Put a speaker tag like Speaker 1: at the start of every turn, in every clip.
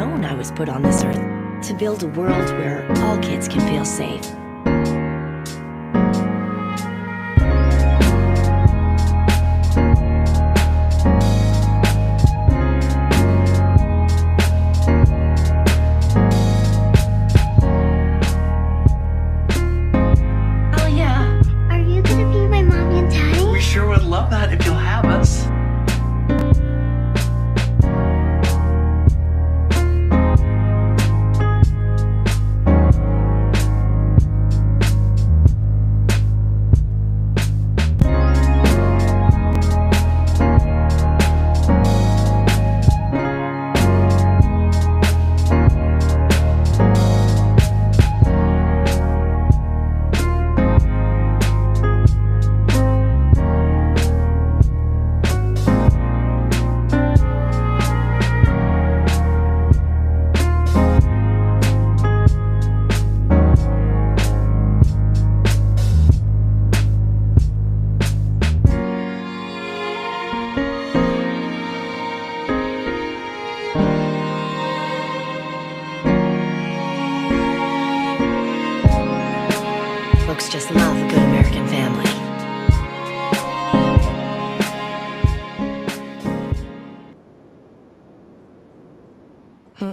Speaker 1: known I was put on this earth to build a world where all kids can feel safe. Folks just love a good American family.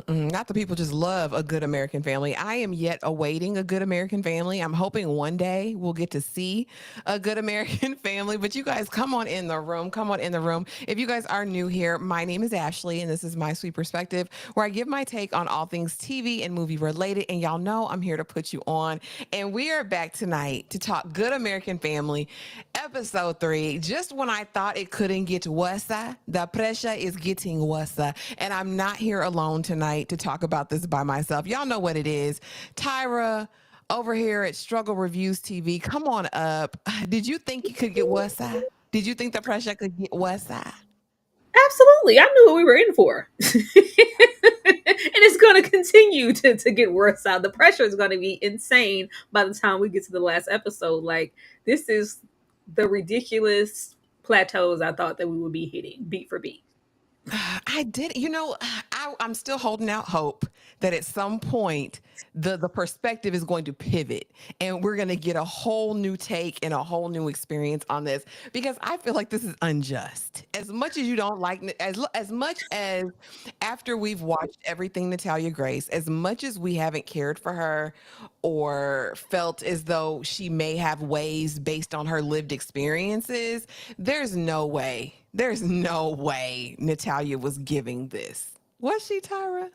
Speaker 2: Not the people just love a good American family. I am yet awaiting a good American family. I'm hoping one day we'll get to see a good American family. But you guys, come on in the room. Come on in the room. If you guys are new here, my name is Ashley, and this is My Sweet Perspective, where I give my take on all things TV and movie related. And y'all know I'm here to put you on. And we are back tonight to talk Good American Family, episode 3. Just when I thought it couldn't get worse, the pressure is getting worse. And I'm not here alone tonight to talk about this by myself. Y'all know what it is. Tyra over here at Struggle Reviews TV. Come on up. Did you think it could get worse? Did you think the pressure could get worse?
Speaker 3: Absolutely. I knew what we were in for. And it's going to continue to get worse out. The pressure is going to be insane by the time we get to the last episode. Like, this is the ridiculous plateaus I thought that we would be hitting beat for beat.
Speaker 2: I did. I'm still holding out hope that at some point the perspective is going to pivot and we're going to get a whole new take and a whole new experience on this, because I feel like this is unjust. As much as you don't like, as much as after we've watched everything Natalia Grace, as much as we haven't cared for her or felt as though she may have ways based on her lived experiences, there's no way Natalya was giving this. Was she, Tyra?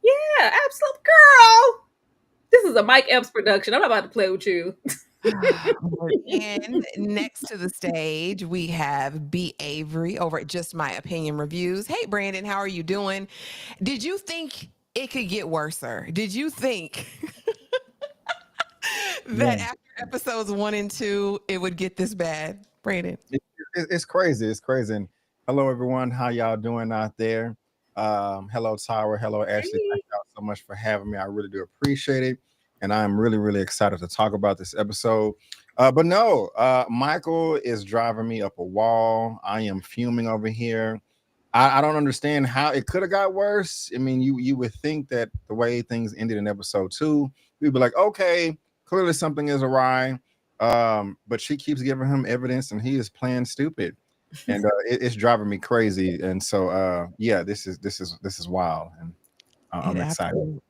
Speaker 3: Yeah, absolutely. Girl, this is a Mike Epps production. I'm not about to play with you.
Speaker 2: And next to the stage, we have B. Avery over at Just My Opinion Reviews. Hey, Brandon, how are you doing? Did you think it could get worse? Did you think that after episodes 1 and 2, it would get this bad, Brandon?
Speaker 4: It's crazy. It's crazy. And hello, everyone. How y'all doing out there? Hello, Tyra. Hello, Ashley.
Speaker 3: Hey.
Speaker 4: Thank y'all so much for having me. I really do appreciate it. And I'm really, really excited to talk about this episode. But no, Michael is driving me up a wall. I am fuming over here. I don't understand how it could have got worse. I mean, you would think that the way things ended in episode 2, we'd be like, okay, clearly something is awry. But she keeps giving him evidence and he is playing stupid. And it's driving me crazy. And so yeah, this is wild. And I'm excited.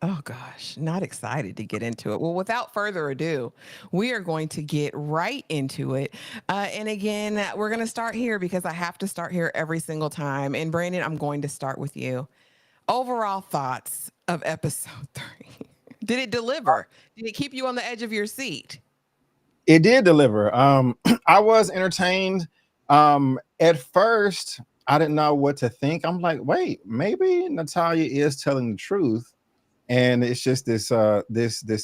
Speaker 2: Oh gosh, not excited to get into it. Well, without further ado, we are going to get right into it. And again, we're going to start here because I have to start here every single time. And Brandon, I'm going to start with you. Overall thoughts of episode 3. Did it deliver? Did it keep you on the edge of your seat?
Speaker 4: It did deliver. I was entertained. At first, I didn't know what to think. I'm like, wait, maybe Natalya is telling the truth. And it's just this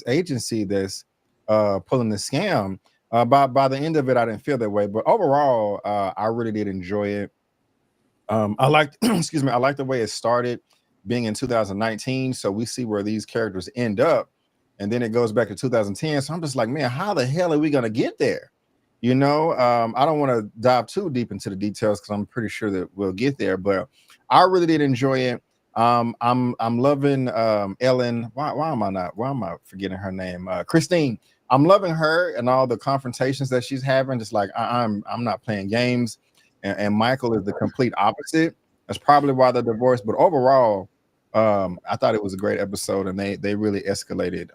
Speaker 4: agency that's pulling the scam. By the end of it, I didn't feel that way. But overall, I really did enjoy it. I liked, excuse me, I liked the way it started, being in 2019. So we see where these characters end up, and then it goes back to 2010. So I'm just like, man, how the hell are we gonna get there? You know, I don't want to dive too deep into the details because I'm pretty sure that we'll get there. But I really did enjoy it. I'm loving Ellen. Why am I forgetting her name? Kristine. I'm loving her and all the confrontations that she's having. Just like I'm not playing games, and Michael is the complete opposite. That's probably why they're divorced. But overall, I thought it was a great episode, and they really escalated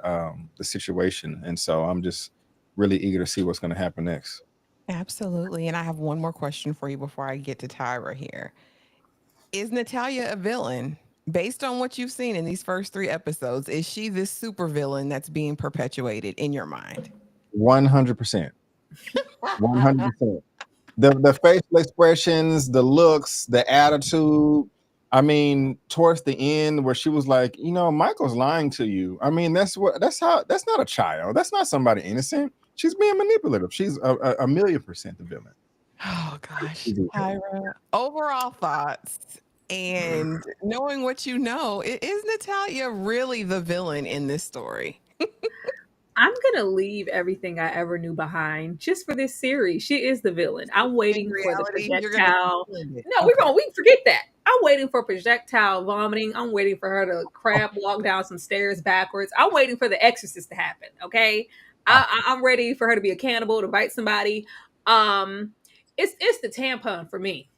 Speaker 4: the situation. And so I'm just really eager to see what's going to happen next.
Speaker 2: Absolutely. And I have one more question for you before I get to Tyra here. Is Natalya a villain? Based on what you've seen in these first 3 episodes, is she this super villain that's being perpetuated in your mind?
Speaker 4: 100%. 100%. The facial expressions, the looks, the attitude. I mean, towards the end where she was like, Michael's lying to you. I mean, that's not a child. That's not somebody innocent. She's being manipulative. She's a 1,000,000% the villain.
Speaker 2: Oh gosh, Tyra. Overall thoughts and knowing what you know, is Natalya really the villain in this story?
Speaker 3: I'm gonna leave everything I ever knew behind just for this series. She is the villain. I'm waiting for the
Speaker 2: reality, you're gonna
Speaker 3: projectile.
Speaker 2: defend it.
Speaker 3: No, we can forget that. I'm waiting for projectile vomiting. I'm waiting for her to crab walk down some stairs backwards. I'm waiting for the exorcist to happen. Okay, I'm ready for her to be a cannibal, to bite somebody. It's the tampon for me.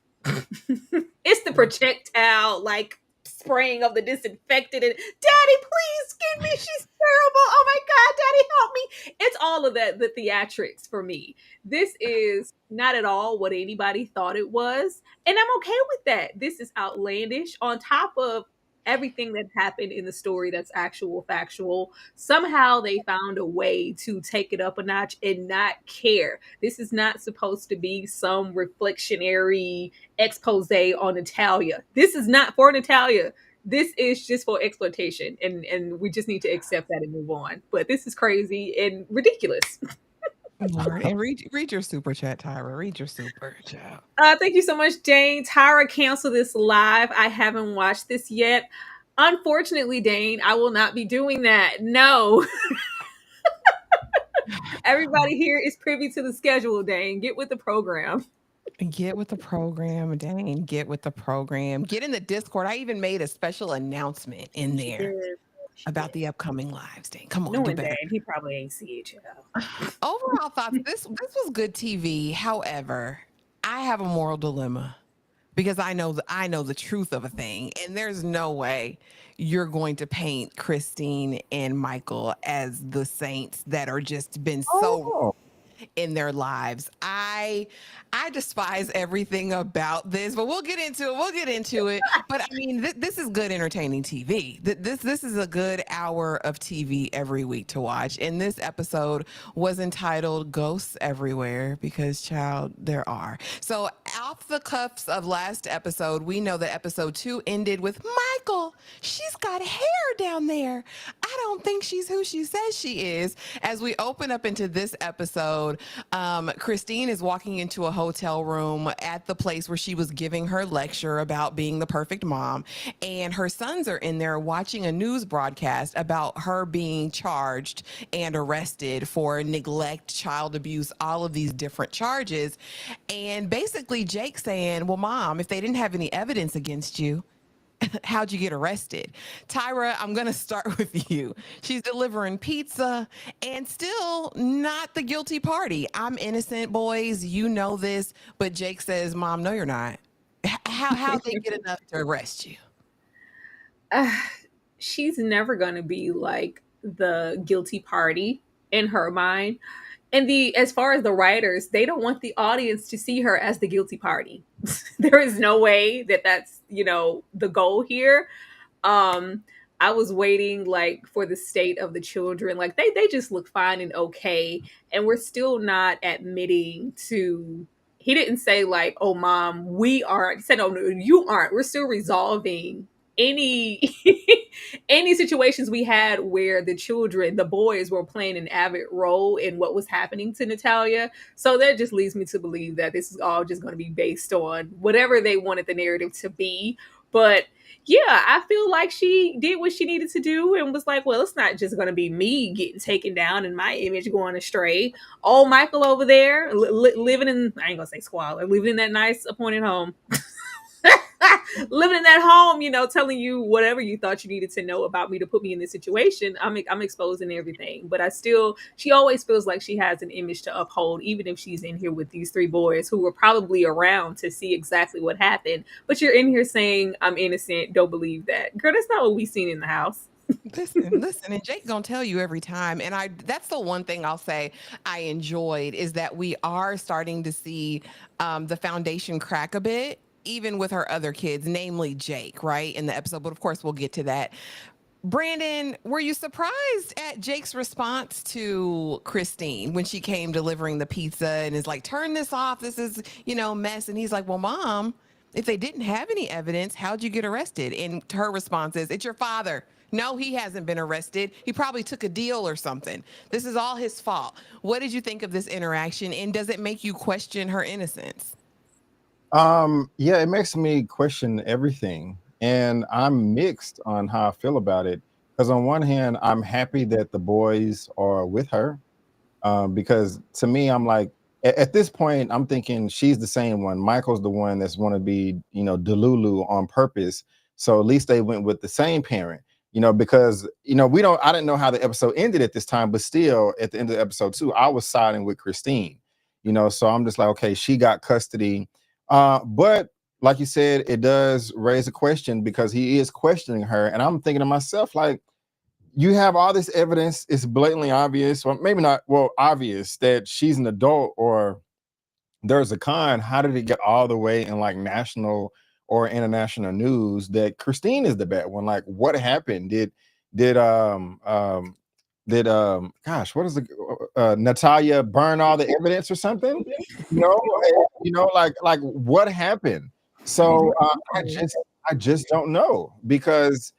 Speaker 3: It's the projectile like spraying of the disinfectant and daddy please get me, she's terrible, oh my god daddy help me. It's all of that, the theatrics for me. This is not at all what anybody thought it was, and I'm okay with that. This is outlandish on top of everything that happened in the story that's actual factual. Somehow they found a way to take it up a notch and not care. This is not supposed to be some reflectionary expose on Natalya. This is not for Natalya. This is just for exploitation, and we just need to accept that and move on. But this is crazy and ridiculous.
Speaker 2: Lord, and read your super chat, Tyra. Read your super chat.
Speaker 3: Thank you so much, Dane. Tyra canceled this live. I haven't watched this yet. Unfortunately, Dane, I will not be doing that. No. Everybody here is privy to the schedule, Dane. Get with the program.
Speaker 2: Get with the program, Dane. Get with the program. Get in the Discord. I even made a special announcement in there about the upcoming lives, Dane. Come on, do better.
Speaker 3: Dane, he probably ain't see it,
Speaker 2: Overall thoughts, this was good TV. However, I have a moral dilemma because I know the truth of a thing, and there's no way you're going to paint Kristine and Michael as the saints that are just been so in their lives. I despise everything about this, but we'll get into it. But I mean, this is good entertaining TV. This is a good hour of TV every week to watch. And this episode was entitled Ghosts Everywhere because, child, there are. So off the cuffs of last episode, we know that episode 2 ended with Michael. She's got hair down there. I don't think she's who she says she is. As we open up into this episode, Kristine is walking into a hotel room at the place where she was giving her lecture about being the perfect mom, and her sons are in there watching a news broadcast about her being charged and arrested for neglect, child abuse, all of these different charges. And basically Jake saying, well, Mom, if they didn't have any evidence against you, how'd you get arrested? Tyra, I'm going to start with you. She's delivering pizza and still not the guilty party. I'm innocent, boys. You know this. But Jake says, Mom, no, you're not. How they get enough to arrest you?
Speaker 3: She's never going to be like the guilty party in her mind. And as far as the writers, they don't want the audience to see her as the guilty party. There is no way that that's, the goal here. I was waiting like for the state of the children. Like they just look fine and okay. And we're still not admitting to, he didn't say like, oh, Mom, we aren't. He said, no, you aren't. We're still resolving any any situations we had where the boys were playing an avid role in what was happening to Natalya. So that just leads me to believe that this is all just going to be based on whatever they wanted the narrative to be. But yeah, I feel like she did what she needed to do and was like, well, it's not just going to be me getting taken down and my image going astray. Oh, Michael over there living in, I ain't gonna say squalor, living in that nice appointed home. living in that home, telling you whatever you thought you needed to know about me to put me in this situation. I'm exposing everything, but she always feels like she has an image to uphold, even if she's in here with these three boys who were probably around to see exactly what happened. But you're in here saying I'm innocent. Don't believe that, girl. That's not what we seen in the house.
Speaker 2: Listen, and Jake gonna tell you every time. And that's the one thing I'll say I enjoyed is that we are starting to see the foundation crack a bit, even with her other kids, namely Jake, right? In the episode. But of course, we'll get to that. Brandon, were you surprised at Jake's response to Kristine when she came delivering the pizza and is like, turn this off? This is, mess. And he's like, well, mom, if they didn't have any evidence, how'd you get arrested? And her response is, it's your father. No, he hasn't been arrested. He probably took a deal or something. This is all his fault. What did you think of this interaction? And does it make you question her innocence?
Speaker 4: Yeah, it makes me question everything. And I'm mixed on how I feel about it. Because on one hand, I'm happy that the boys are with her. Because to me, I'm like, at this point, I'm thinking she's the same one. Michael's the one that's want to be, Delulu on purpose. So at least they went with the same parent, because, I didn't know how the episode ended at this time, but still at the end of episode 2, I was siding with Kristine, so I'm just like, okay, she got custody. But like you said, it does raise a question because he is questioning her. And I'm thinking to myself, like, you have all this evidence. It's blatantly obvious, or maybe not, well, obvious that she's an adult or there's a con. How did it get all the way in like national or international news that Kristine is the bad one? Like, what happened? Did gosh, what is the Natalya burn all the evidence or something? Like what happened? So I just don't know because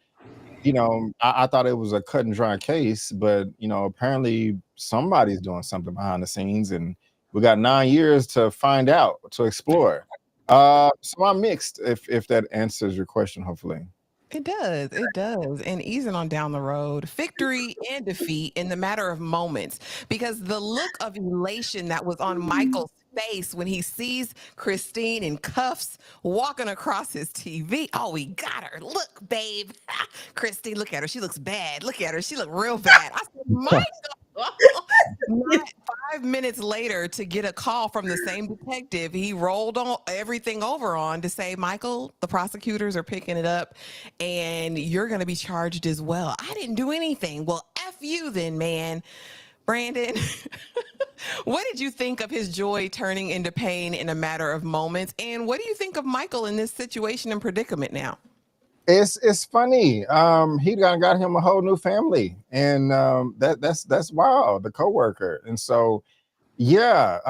Speaker 4: I thought it was a cut and dry case, but apparently somebody's doing something behind the scenes, and we got 9 years to find out, to explore. So I'm mixed. If that answers your question, hopefully.
Speaker 2: It does. It does. And easing on down the road, victory and defeat in the matter of moments, because the look of elation that was on Michael's face when he sees Kristine in cuffs walking across his TV. Oh, we got her. Look, babe. Kristine, look at her. She looks bad. Look at her. She looked real bad. I said, Michael. Not 5 minutes later to get a call from the same detective he rolled on everything over on to say, Michael, the prosecutors are picking it up and you're going to be charged as well. I didn't do anything. Well, F you then, man. Brandon, what did you think of his joy turning into pain in a matter of moments? And what do you think of Michael in this situation and predicament now?
Speaker 4: It's funny. He got him a whole new family, and that's wild. The coworker, and so yeah,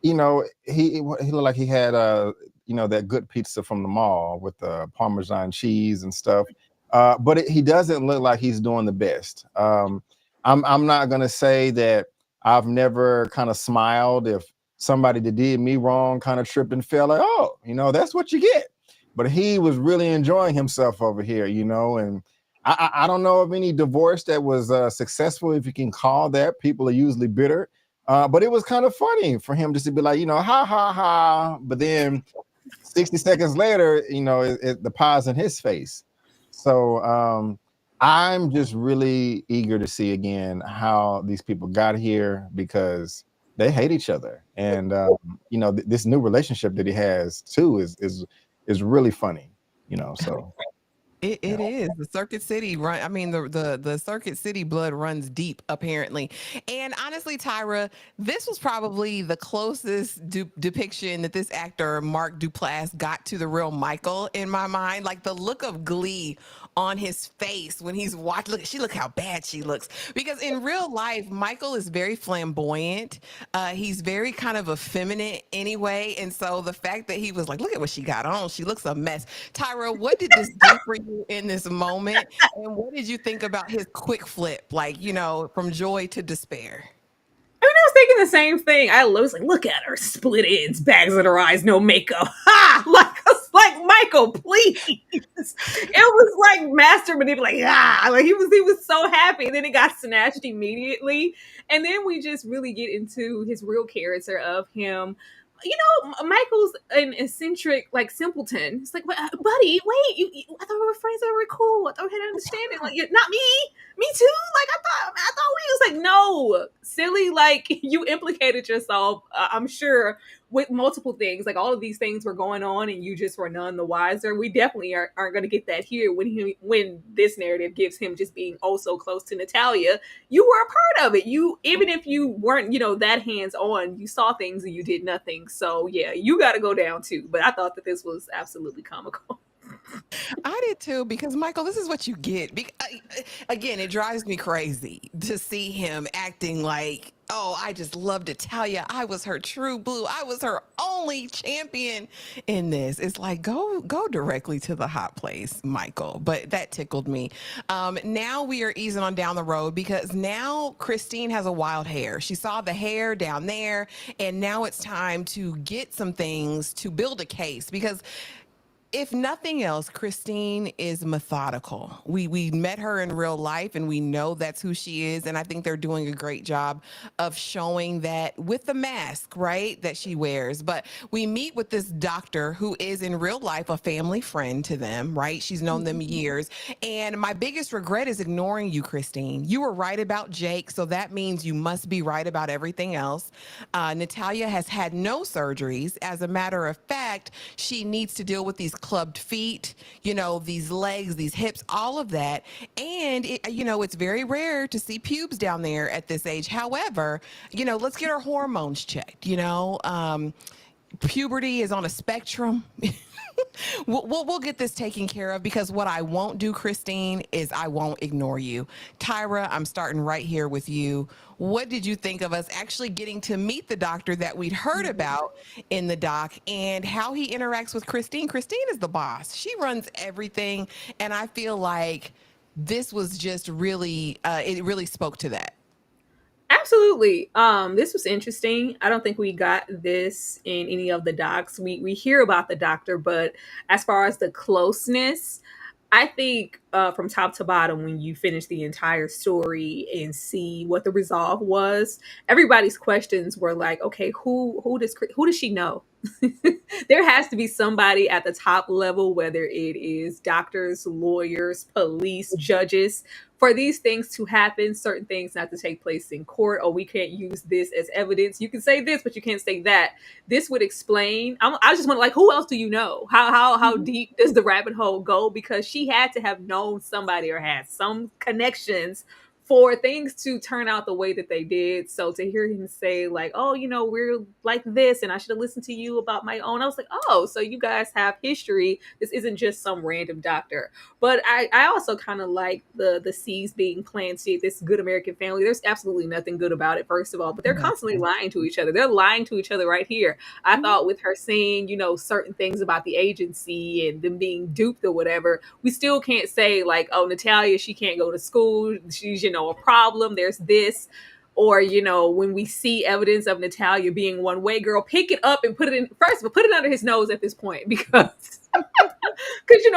Speaker 4: he looked like he had that good pizza from the mall with the Parmesan cheese and stuff. But he doesn't look like he's doing the best. I'm not gonna say that I've never kind of smiled if somebody that did me wrong kind of tripped and fell, like, oh, that's what you get. But he was really enjoying himself over here, and I don't know of any divorce that was successful, if you can call that. People are usually bitter. But it was kind of funny for him just to be like, ha, ha, ha. But then 60 seconds later, the pie's in his face. So I'm just really eager to see again how these people got here, because they hate each other. And, this new relationship that he has too is really funny, so.
Speaker 2: It is the Circuit City run. I mean, the Circuit City blood runs deep, apparently. And honestly, Tyra, this was probably the closest depiction that this actor Mark Duplass got to the real Michael in my mind. Like the look of glee on his face when he's watching. Look how bad she looks. Because in real life, Michael is very flamboyant. He's very kind of effeminate anyway. And so the fact that he was like, look at what she got on. She looks a mess. Tyra, what did this do for you in this moment? And what did you think about his quick flip, like, from joy to despair?
Speaker 3: I mean, I was thinking the same thing. I was like, look at her, split ends, bags under her eyes, no makeup. Ha! Like Michael, please. It was like master manipulation. Like he was so happy, and then it got snatched immediately. And then we just really get into his real character of him. Michael's an eccentric, like, simpleton. It's like, buddy, wait, I thought we were friends, we were cool. I thought we had an understanding. Like, not me too. Like, I thought we was like, no, silly. Like, you implicated yourself. I'm sure with multiple things. Like, all of these things were going on, and you just were none the wiser. We definitely aren't going to get that here when this narrative gives him just being oh so close to Natalya. You were a part of it. You, even if you weren't, that hands on, you saw things and you did nothing. So yeah, you got to go down too. But I thought that this was absolutely comical.
Speaker 2: I did too, because Michael, this is what you get. Again, it drives me crazy to see him acting like, oh, I just loved Natalya. I was her true blue. I was her only champion in this. It's like, go directly to the hot place, Michael. But that tickled me. Now we are easing on down the road, because now Kristine has a wild hair. She saw the hair down there, and now it's time to get some things to build a case, because if nothing else, Kristine is methodical. We met her in real life, and we know that's who she is. And I think they're doing a great job of showing that with the mask, right, that she wears. But we meet with this doctor who is in real life a family friend to them, right? She's known them years. And my biggest regret is ignoring you, Kristine. You were right about Jake, so that means you must be right about everything else. Natalya has had no surgeries. As a matter of fact, she needs to deal with these clubbed feet, these legs, these hips, all of that. And, it's very rare to see pubes down there at this age. However, let's get our hormones checked. Puberty is on a spectrum. We'll get this taken care of, because what I won't do, Kristine, is I won't ignore you. Tyra, I'm starting right here with you. What did you think of us actually getting to meet the doctor that we'd heard about in the doc, and how he interacts with Kristine? Kristine is the boss. She runs everything, and I feel like this was just really, it really spoke to that.
Speaker 3: Absolutely. This was interesting. I don't think we got this in any of the docs. We hear about the doctor, but as far as the closeness, I think from top to bottom, when you finish the entire story and see what the resolve was, everybody's questions were like, okay, who does she know? There has to be somebody at the top level, whether it is doctors, lawyers, police, judges, for these things to happen, certain things not to take place in court. Oh, we can't use this as evidence. You can say this, but you can't say that. This would explain. I just want to, like, who else do you know? How deep does the rabbit hole go? Because she had to have known somebody or had some connections for things to turn out the way that they did. So to hear him say, like, oh, we're like this, and I should have listened to you about my own, I was like, oh, so you guys have history. This isn't just some random doctor. But I also kind of like the seeds being planted, this good American family. There's absolutely nothing good about it, first of all, but they're constantly lying to each other. They're lying to each other right here. I thought with her saying, certain things about the agency and them being duped or whatever, we still can't say, like, oh, Natalya, she can't go to school. She's, a problem. There's this. Or, when we see evidence of Natalya being one way, girl, pick it up and put it in, first of all, put it under his nose at this point, because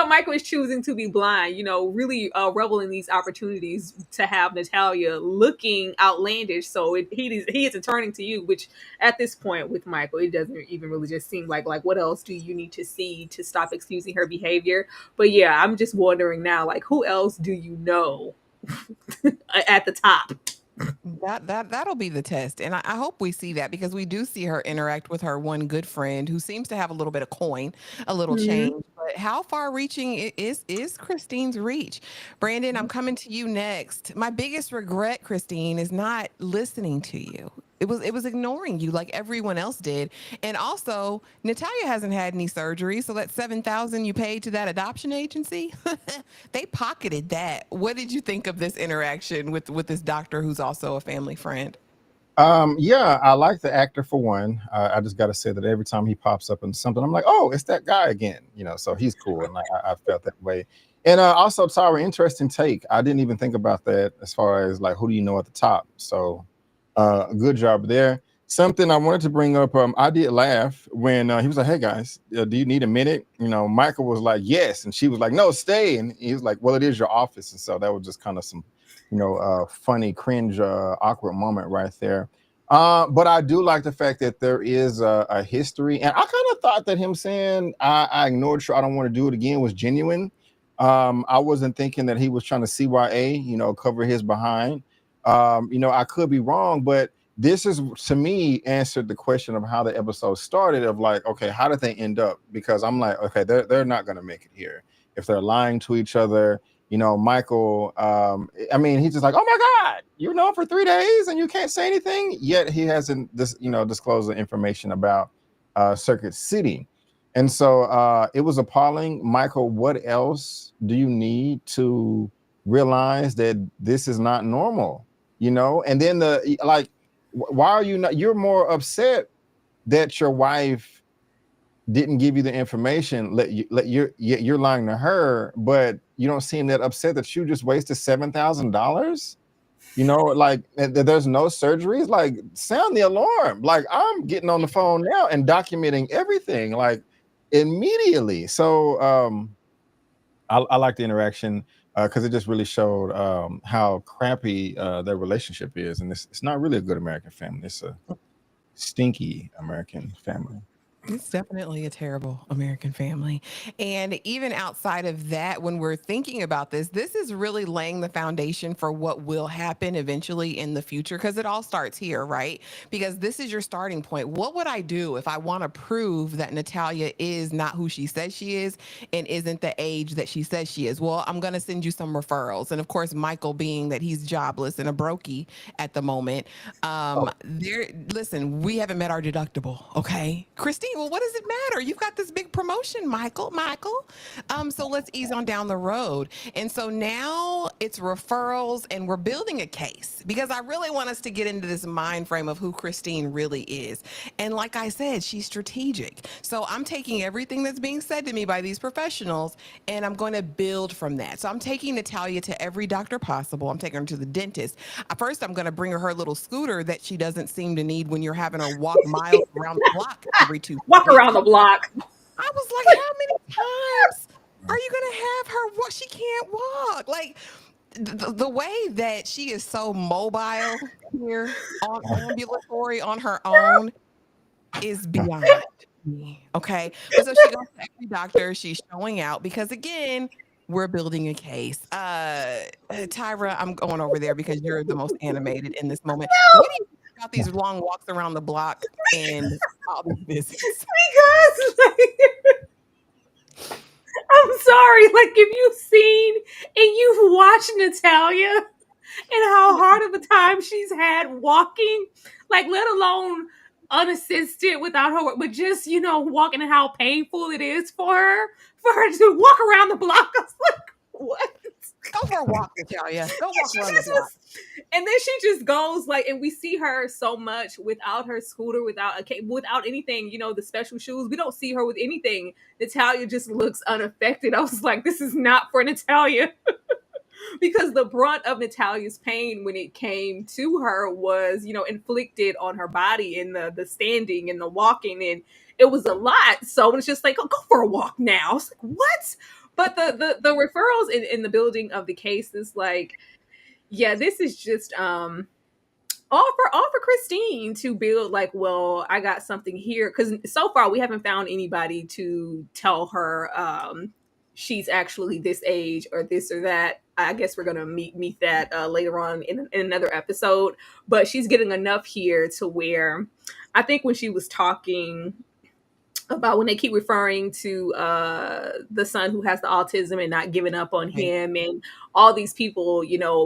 Speaker 3: Michael is choosing to be blind, really revel in these opportunities to have Natalya looking outlandish. So he isn't turning to you, which at this point with Michael, it doesn't even really just seem like what else do you need to see to stop excusing her behavior? But yeah, I'm just wondering now, like, who else do you know at the top?
Speaker 2: That'll be the test, and I hope we see that, because we do see her interact with her one good friend who seems to have a little bit of coin, a little change. But how far-reaching is Kristine's reach? Brandon, I'm coming to you next. My biggest regret, Kristine, is not listening to you. It was ignoring you like everyone else did. And also, Natalya hasn't had any surgery, so that $7,000 you paid to that adoption agency, they pocketed that. What did you think of this interaction with this doctor who's also a family friend?
Speaker 4: Yeah, I like the actor for one. I just got to say that every time he pops up in something, I'm like, oh, it's that guy again. So he's cool, and I felt that way. And also, Tara, interesting take. I didn't even think about that as far as like who do you know at the top. So. Good job there. Something I wanted to bring up. I did laugh when he was like, "Hey guys, do you need a minute?" Michael was like, "Yes," and she was like, "No, stay." And he was like, "Well, it is your office," and so that was just kind of some, funny, cringe, awkward moment right there. But I do like the fact that there is a history, and I kind of thought that him saying I ignored you, I don't want to do it again, was genuine. I wasn't thinking that he was trying to CYA, cover his behind. I could be wrong, but this is, to me, answered the question of how the episode started. Of like, okay, how did they end up? Because I'm like, okay, they're not gonna make it here if they're lying to each other. Michael, he's just like, oh my God, for 3 days and you can't say anything. Yet he hasn't disclosed the information about Circuit City. And so it was appalling. Michael, what else do you need to realize that this is not normal? And then why are you not, you're more upset that your wife didn't give you the information, you're lying to her, but you don't seem that upset that you just wasted $7,000. There's no surgeries. Like, sound the alarm. Like, I'm getting on the phone now and documenting everything like immediately. So I like the interaction because it just really showed how crappy their relationship is, and it's not really a good American family. It's a stinky American family.
Speaker 2: It's definitely a terrible American family. And even outside of that, when we're thinking about this is really laying the foundation for what will happen eventually in the future, because it all starts here, right? Because this is your starting point. What would I do if I want to prove that Natalya is not who she says she is and isn't the age that she says she is? Well, I'm going to send you some referrals. And of course, Michael, being that he's jobless and a brokey at the moment, listen, we haven't met our deductible, okay? Kristine, well, what does it matter? You've got this big promotion, Michael. So let's ease on down the road. And so now it's referrals, and we're building a case, because I really want us to get into this mind frame of who Kristine really is. And like I said, she's strategic. So I'm taking everything that's being said to me by these professionals, and I'm going to build from that. So I'm taking Natalya to every doctor possible. I'm taking her to the dentist. First, I'm going to bring her little scooter that she doesn't seem to need when you're having her walk miles around the block every 2
Speaker 3: Walk around the block.
Speaker 2: I was like, how many times are you going to have her walk? She can't walk. Like, the way that she is so mobile here, ambulatory on her own, is beyond me. Okay. But so she goes to every doctor. She's showing out because, again, we're building a case. Tyra, I'm going over there because you're the most animated in this moment. What do you think about these long walks around the block and all these visits?
Speaker 3: Because I'm sorry, like, if you've seen and you've watched Natalya and how hard of a time she's had walking, like, let alone unassisted without her, but just, walking, and how painful it is for her to walk around the block. I was like, what?
Speaker 2: Go for a walk, Natalya. Go walk around the block.
Speaker 3: And then she just goes, like, and we see her so much without her scooter, without anything, the special shoes. We don't see her with anything. Natalya just looks unaffected. I was like, this is not for Natalya. Because the brunt of Natalya's pain when it came to her was, inflicted on her body in the standing and the walking, and it was a lot. So it's just like, oh, go for a walk now. I was like, what? But the referrals in the building of the case is like, yeah, this is just all for Kristine to build, like, well, I got something here, because so far we haven't found anybody to tell her she's actually this age or this or that. I guess we're gonna meet that later on in another episode. But she's getting enough here to where I think when she was talking about when they keep referring to the son who has the autism and not giving up on him, and all these people,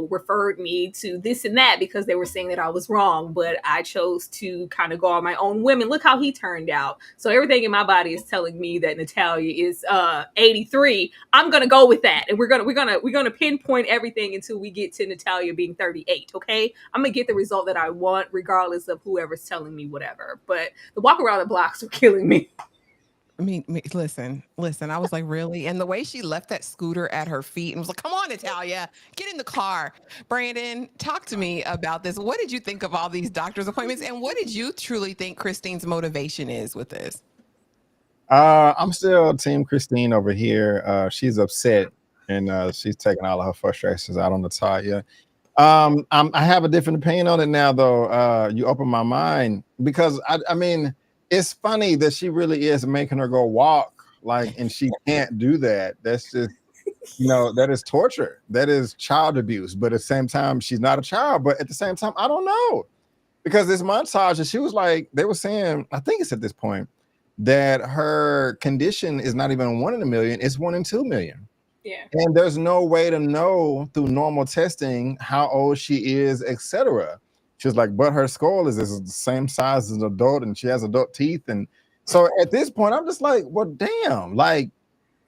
Speaker 3: referred me to this and that because they were saying that I was wrong, but I chose to kind of go on my own whim, and look how he turned out. So everything in my body is telling me that Natalya is 83. I'm gonna go with that, and we're gonna pinpoint everything until we get to Natalya being 38. Okay, I'm gonna get the result that I want, regardless of whoever's telling me whatever. But the walk around the blocks are killing me.
Speaker 2: I mean, listen. I was like, really? And the way she left that scooter at her feet and was like, come on, Natalya, get in the car. Brandon, talk to me about this. What did you think of all these doctor's appointments? And what did you truly think Kristine's motivation is with this?
Speaker 4: I'm still Team Kristine over here. She's upset, and she's taking all of her frustrations out on Natalya. I have a different opinion on it now, though. You open my mind because I mean, it's funny that she really is making her go walk, like, and she can't do that. That's just, that is torture. That is child abuse. But at the same time, she's not a child. But at the same time, I don't know, because this montage, and she was like, they were saying, I think it's at this point that her condition is not even 1 in a million; it's 1 in 2 million.
Speaker 3: Yeah.
Speaker 4: And there's no way to know through normal testing how old she is, etc. She was like, but her skull is the same size as an adult, and she has adult teeth. And so at this point, I'm just like, well, damn, like,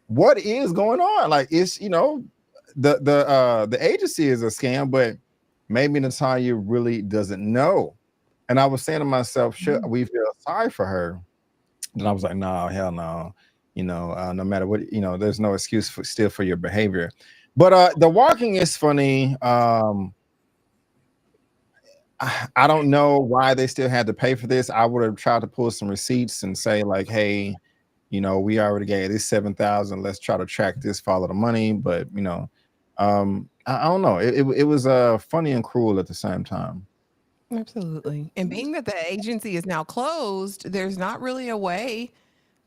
Speaker 4: what is going on? Like, it's the agency is a scam, but maybe Natalya really doesn't know. And I was saying to myself, should we feel sorry for her? And I was like, no, hell no. No matter what, there's no excuse for your behavior. But the walking is funny. I don't know why they still had to pay for this. I would have tried to pull some receipts and say, like, hey, we already gave this 7,000. Let's try to track this, follow the money. But I don't know. It was funny and cruel at the same time.
Speaker 2: Absolutely. And being that the agency is now closed, there's not really a way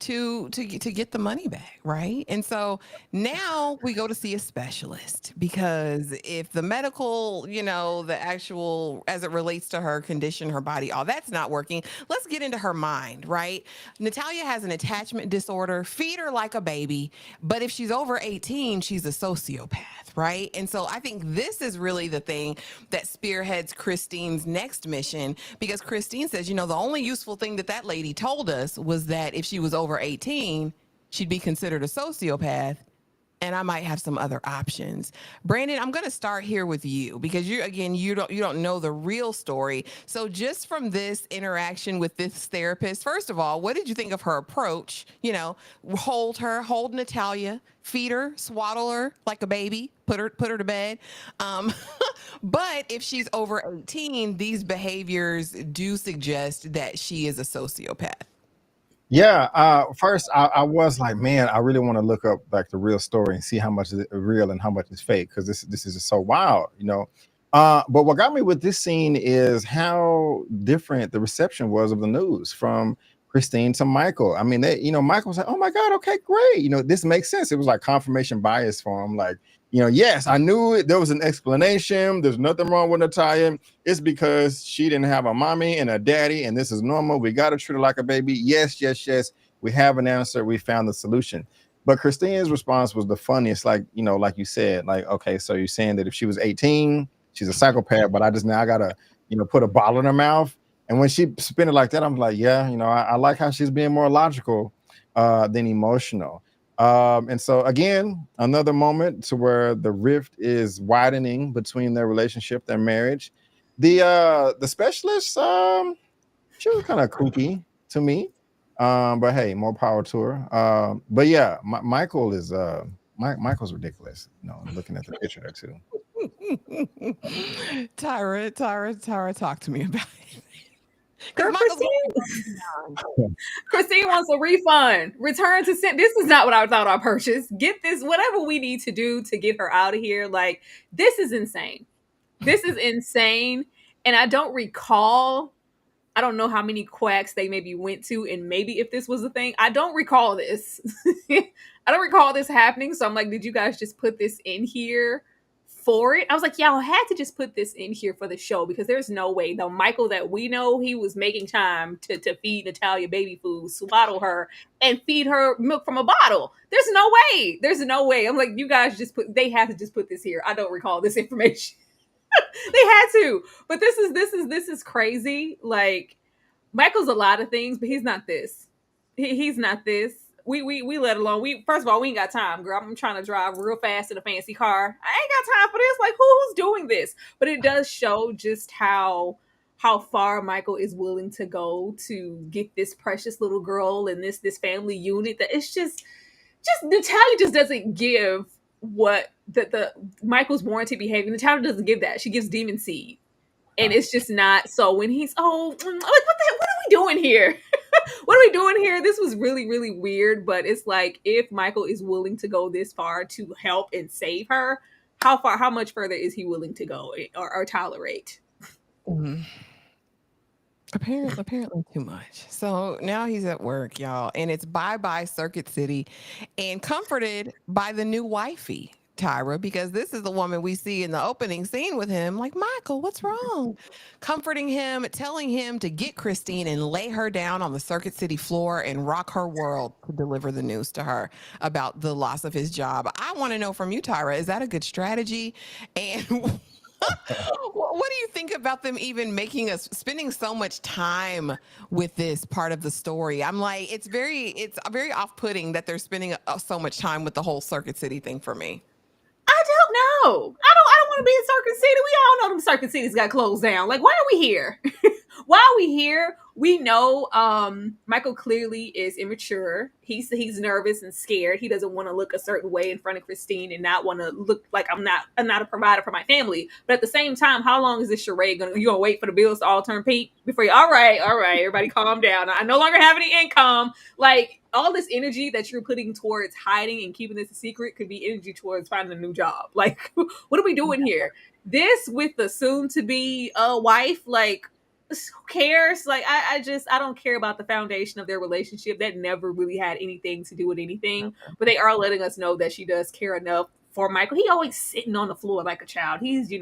Speaker 2: to get the money back, right? And so now we go to see a specialist, because if the medical, the actual, as it relates to her condition, her body, all that's not working, let's get into her mind, right? Natalya has an attachment disorder. Feed her like a baby, but if she's over 18, she's a sociopath, right? And so I think this is really the thing that spearheads Kristine's next mission, because Kristine says, the only useful thing that lady told us was that if she was over 18, she'd be considered a sociopath, and I might have some other options. Brandon, I'm going to start here with you, because you don't know the real story. So just from this interaction with this therapist, first of all, what did you think of her approach? Hold Natalya, feed her, swaddle her like a baby, put her to bed. But if she's over 18, these behaviors do suggest that she is a sociopath.
Speaker 4: Yeah. First, I was like, man, I really want to look up like the real story and see how much is real and how much is fake, because this is just so wild. But what got me with this scene is how different the reception was of the news from Kristine to Michael. I mean, Michael was like, oh my God, okay, great. This makes sense. It was like confirmation bias for him. Like, yes, I knew it. There was an explanation. There's nothing wrong with Natalya. It's because she didn't have a mommy and a daddy, and this is normal. We got to treat her like a baby. Yes, yes, yes. We have an answer. We found the solution. But Kristine's response was the funniest. Like, like you said, like, okay, so you're saying that if she was 18, she's a psychopath, but I gotta, put a bottle in her mouth. And when she spin it like that, I'm like, yeah, I like how she's being more logical than emotional. And so again, another moment to where the rift is widening between their relationship, their marriage. The specialist, she was kind of kooky to me. But hey, more power to her. But yeah, Michael's ridiculous. Looking at the picture there too.
Speaker 2: Tyra, talk to me about it.
Speaker 3: Girl, Kristine wants a refund. Return to send. This is not what I thought I purchased. Get this, whatever we need to do to get her out of here. Like, this is insane. This is insane. And I don't know how many quacks they maybe went to, and maybe if this was a thing, I don't recall this. I don't recall this happening. So I'm like, did you guys just put this in here for it? I was like, y'all had to just put this in here for the show, because there's no way the Michael that we know, he was making time to feed Natalya baby food, swaddle her, and feed her milk from a bottle. There's no way. There's no way. I'm like, you guys they have to just put this here. I don't recall this information. They had to. But this is crazy. Like, Michael's a lot of things, but he's not this. He's not this. We let alone. First of all, we ain't got time, girl. I'm trying to drive real fast in a fancy car. I ain't got time for this. Like, who's doing this? But it does show just how far Michael is willing to go to get this precious little girl and this family unit. That it's just Natalya just doesn't give what the Michael's warranted behavior. Natalya doesn't give that. She gives demon seed. And it's just not. So when he's, like, what are we doing here? What are we doing here? This was really, really weird. But it's like, if Michael is willing to go this far to help and save her, how much further is he willing to go or tolerate?
Speaker 2: Mhm. Apparently too much. So now he's at work, y'all, and it's bye-bye Circuit City and comforted by the new wifey, Tyra, because this is the woman we see in the opening scene with him. Like, Michael, what's wrong? Comforting him, telling him to get Kristine and lay her down on the Circuit City floor and rock her world to deliver the news to her about the loss of his job. I want to know from you, Tyra, is that a good strategy? And what do you think about them even making us spending so much time with this part of the story? I'm like, it's very off-putting that they're spending so much time with the whole Circuit City thing for me.
Speaker 3: I don't know. I don't want to be in Circuit City. We all know them Circuit Cities got closed down. Like, why are we here? Why are we here? We know Michael clearly is immature. He's nervous and scared. He doesn't want to look a certain way in front of Kristine and not want to look like I'm not a provider for my family. But at the same time, how long is this charade gonna? You gonna wait for the bills to all turn pink before you? All right, everybody, calm down. I no longer have any income. Like, all this energy that you're putting towards hiding and keeping this a secret could be energy towards finding a new job. Like, what are we doing here? This with the soon to be wife, like, who cares? Like, I don't care about the foundation of their relationship. That never really had anything to do with anything. But they are letting us know that she does care enough for Michael. He always sitting on the floor like a child. He's,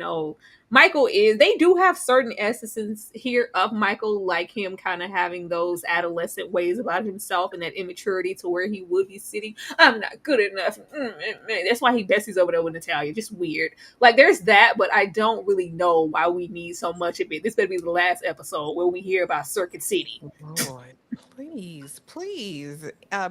Speaker 3: Michael is, they do have certain essences here of Michael, like him kind of having those adolescent ways about himself and that immaturity to where he would be sitting. I'm not good enough. That's why he Bessie's over there with Natalya. Just weird. Like, there's that, but I don't really know why we need so much of it. This better be the last episode where we hear about Circuit City.
Speaker 2: Lord, please,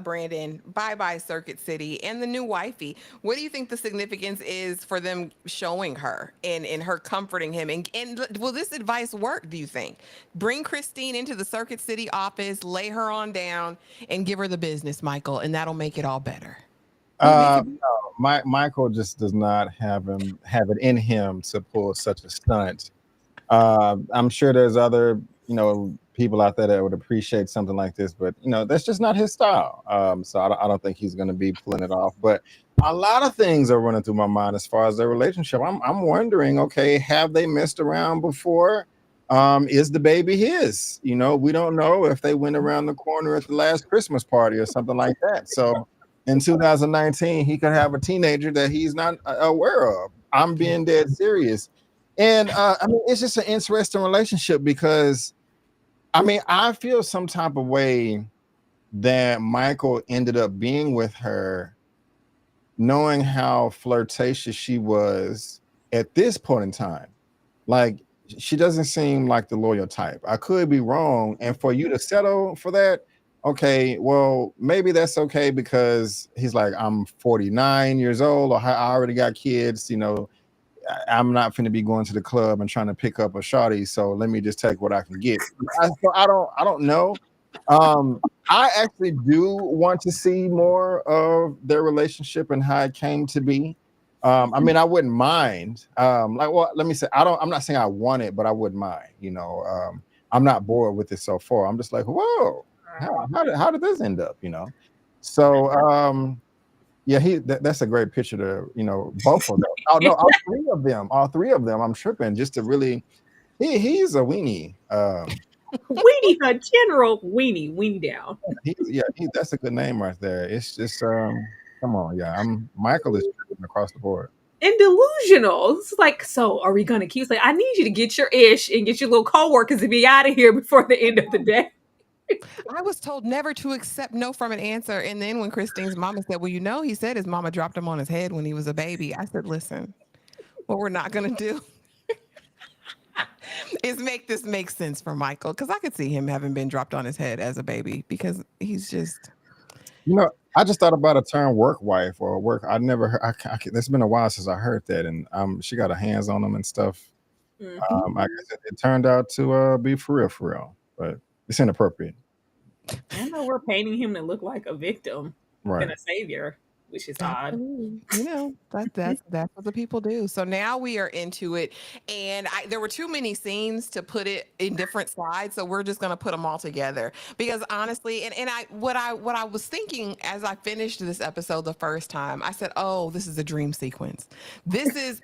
Speaker 2: Brandon, bye-bye Circuit City and the new wifey. What do you think the significance is for them showing her and her comforting him? And will this advice work, do you think? Bring Kristine into the Circuit City office, lay her on down, and give her the business, Michael, and that'll make it all better.
Speaker 4: No, Michael just does not have it in him to pull such a stunt. I'm sure there's other, people out there that would appreciate something like this, but that's just not his style. So I don't think he's going to be pulling it off. But a lot of things are running through my mind as far as their relationship. I'm wondering, okay, have they messed around before? Is the baby his? We don't know if they went around the corner at the last Christmas party or something like that. So in 2019, he could have a teenager that he's not aware of. I'm being dead serious. And it's just an interesting relationship because, I feel some type of way that Michael ended up being with her, knowing how flirtatious she was at this point in time. Like, she doesn't seem like the loyal type. I could be wrong. And for you to settle for that, okay, well, maybe that's okay because he's like, I'm 49 years old, or I already got kids, I'm not going to be going to the club and trying to pick up a shawty, so let me just take what I can get. I don't know. I actually do want to see more of their relationship and how it came to be. I wouldn't mind. Let me say, I'm not saying I want it, but I wouldn't mind. I'm not bored with it so far. I'm just like, whoa, how did this end up? So. Yeah, that's a great picture to, both of them. Oh no, all three of them. I'm tripping just to really. He's a weenie.
Speaker 3: Weenie, a general weenie down.
Speaker 4: That's a good name right there. It's just come on, Michael is tripping across the board.
Speaker 3: And delusional. It's like, so are we gonna keep? It's like, I need you to get your ish and get your little coworkers to be out of here before the end of the day.
Speaker 2: I was told never to accept no from an answer. And then when Kristine's mama said, well, he said his mama dropped him on his head when he was a baby. I said, listen, what we're not going to do is make this make sense for Michael. Because I could see him having been dropped on his head as a baby because he's just.
Speaker 4: I just thought about a term work wife or work. I never heard. It's been a while since I heard that. And she got her hands on him and stuff.
Speaker 3: Mm-hmm.
Speaker 4: I guess it turned out to be for real. But it's inappropriate.
Speaker 3: I know we're painting him to look like a victim and a savior. which is odd.
Speaker 2: Absolutely. You know, that's what the people do. So now we are into it. And there were too many scenes to put it in different slides. So we're just gonna put them all together. Because honestly, and what I was thinking as I finished this episode the first time, I said, oh, this is a dream sequence. This is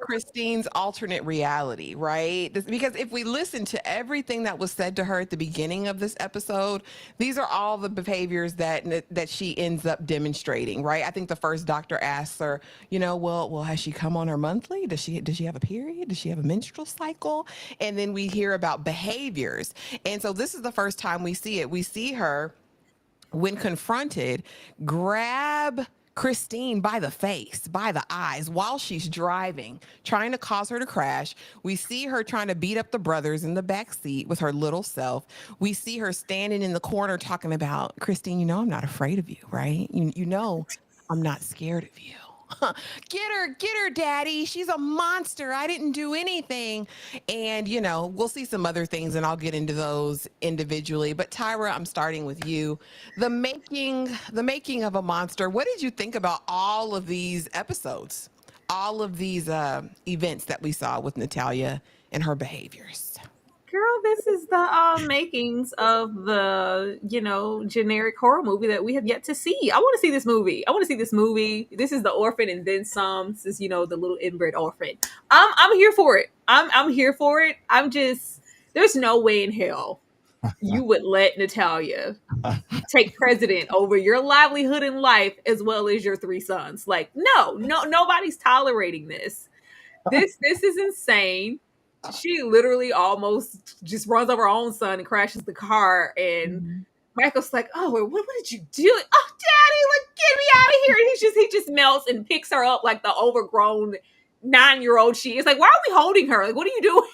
Speaker 2: Kristine's alternate reality, right? Because if we listen to everything that was said to her at the beginning of this episode, these are all the behaviors that she ends up demonstrating, right? I think the first doctor asks her, well, has she come on her monthly? Does she have a period? Does she have a menstrual cycle? And then we hear about behaviors. And so this is the first time we see it. We see her, when confronted, grab Kristine by the face, by the eyes, while she's driving, trying to cause her to crash. We see her trying to beat up the brothers in the back seat with her little self. We see her standing in the corner talking about, Kristine, I'm not afraid of you, right? You know I'm not scared of you. Get her, daddy. She's a monster. I didn't do anything. And, we'll see some other things and I'll get into those individually. But Tyra, I'm starting with you. The making of a monster. What did you think about all of these episodes? All of these events that we saw with Natalya and her behaviors?
Speaker 3: Girl, this is the makings of the, generic horror movie that we have yet to see. I want to see this movie. This is the orphan and then some. This is, the little inbred orphan. I'm here for it. I'm here for it. There's no way in hell you would let Natalya take precedent over your livelihood in life as well as your 3 sons. Like, no, nobody's tolerating this. This is insane. She literally almost just runs over her own son and crashes the car. And Michael's like, "Oh, what did you do? Oh, daddy, like, get me out of here!" And he just melts and picks her up like the overgrown 9-year-old she is. Like, why are we holding her? Like, what are you doing?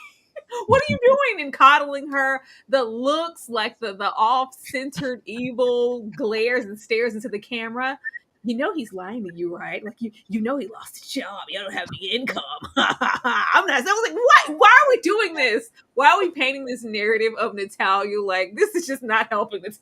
Speaker 3: What are you doing? And coddling her. The looks, like the off-centered evil, glares and stares into the camera. He's lying to you, right? Like, he lost his job. You don't have any income. I was like, what? Why are we doing this? Why are we painting this narrative of Natalya? Like, this is just not helping. And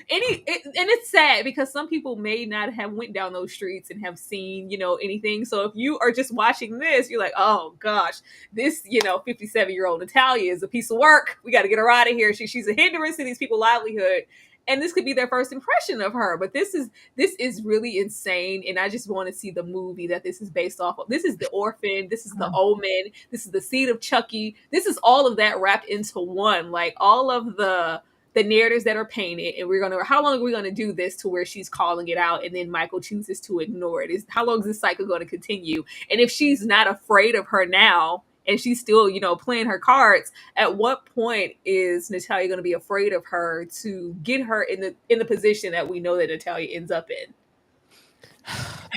Speaker 3: it's sad because some people may not have went down those streets and have seen, anything. So if you are just watching this, you're like, oh gosh, this, 57-year-old Natalya is a piece of work. We got to get her out of here. She's a hindrance to these people's livelihood. And this could be their first impression of her. But this is really insane. And I just want to see the movie that this is based off of. This is The Orphan. This is The Omen. This is The Seed of Chucky. This is all of that wrapped into one. Like, all of the narratives that are painted. And how long are we going to do this to where she's calling it out and then Michael chooses to ignore it? How long is this cycle going to continue? And if she's not afraid of her now, and she's still, playing her cards, at what point is Natalya going to be afraid of her to get her in the position that we know that Natalya ends up in?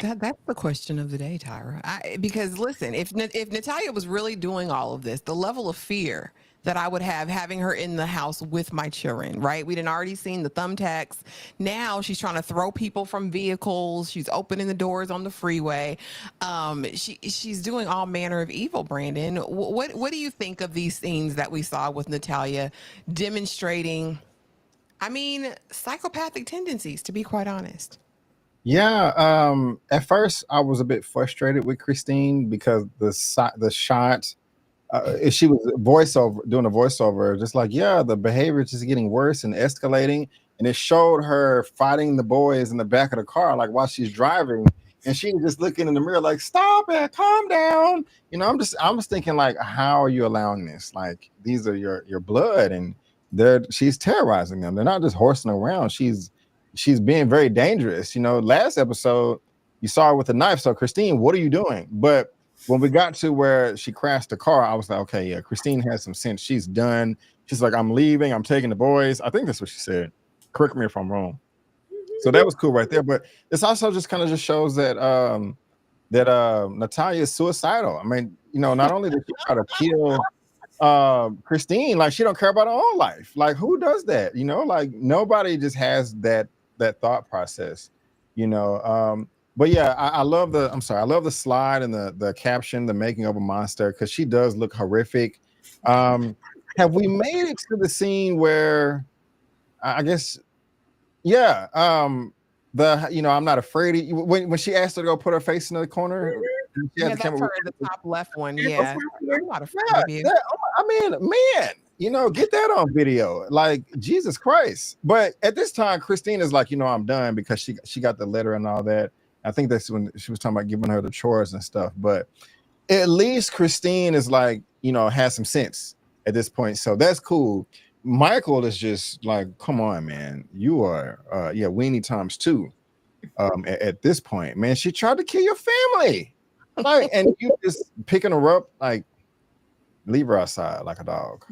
Speaker 2: That's the question of the day, Tyra. Because listen, if Natalya was really doing all of this, the level of fear that I would have having her in the house with my children, right? We'd already seen the thumbtacks. Now she's trying to throw people from vehicles. She's opening the doors on the freeway. She's doing all manner of evil, Brandon. What do you think of these scenes that we saw with Natalya demonstrating, psychopathic tendencies, to be quite honest?
Speaker 4: Yeah. At first I was a bit frustrated with Kristine because the shot, she was doing a voiceover, just like, yeah, the behavior is just getting worse and escalating. And it showed her fighting the boys in the back of the car, like while she's driving. And she was just looking in the mirror, like, stop it, calm down. I'm just thinking, like, how are you allowing this? Like, these are your blood, and she's terrorizing them. They're not just horsing around. She's being very dangerous. Last episode, you saw her with a knife. So, Kristine, what are you doing? But when we got to where she crashed the car, I was like, okay, yeah, Kristine has some sense. She's done. She's like, I'm leaving. I'm taking the boys. I think that's what she said. Correct me if I'm wrong. So that was cool right there. But this also just kind of just shows that Natalya is suicidal. Not only did she try to kill Kristine, like, she don't care about her own life. Like, who does that? Like, nobody just has that thought process. But yeah, I love the slide and the caption, the making of a monster, because she does look horrific. Have we made it to the scene where, I guess, yeah, I'm not afraid of you. When she asked her to go put her face in the corner, she had
Speaker 2: Yeah,
Speaker 4: the
Speaker 2: that's
Speaker 4: camera.
Speaker 2: her, the top left one. Yeah. I'm not afraid
Speaker 4: Yeah,
Speaker 2: of you.
Speaker 4: I mean, man, get that on video. Like, Jesus Christ. But at this time, Kristine is like, I'm done, because she got the letter and all that. I think that's when she was talking about giving her the chores and stuff. But at least Kristine is like, has some sense at this point. So that's cool. Michael is just like, come on, man. You are weenie times two. At this point, man, she tried to kill your family. Like, and you just picking her up, like, leave her outside like a dog.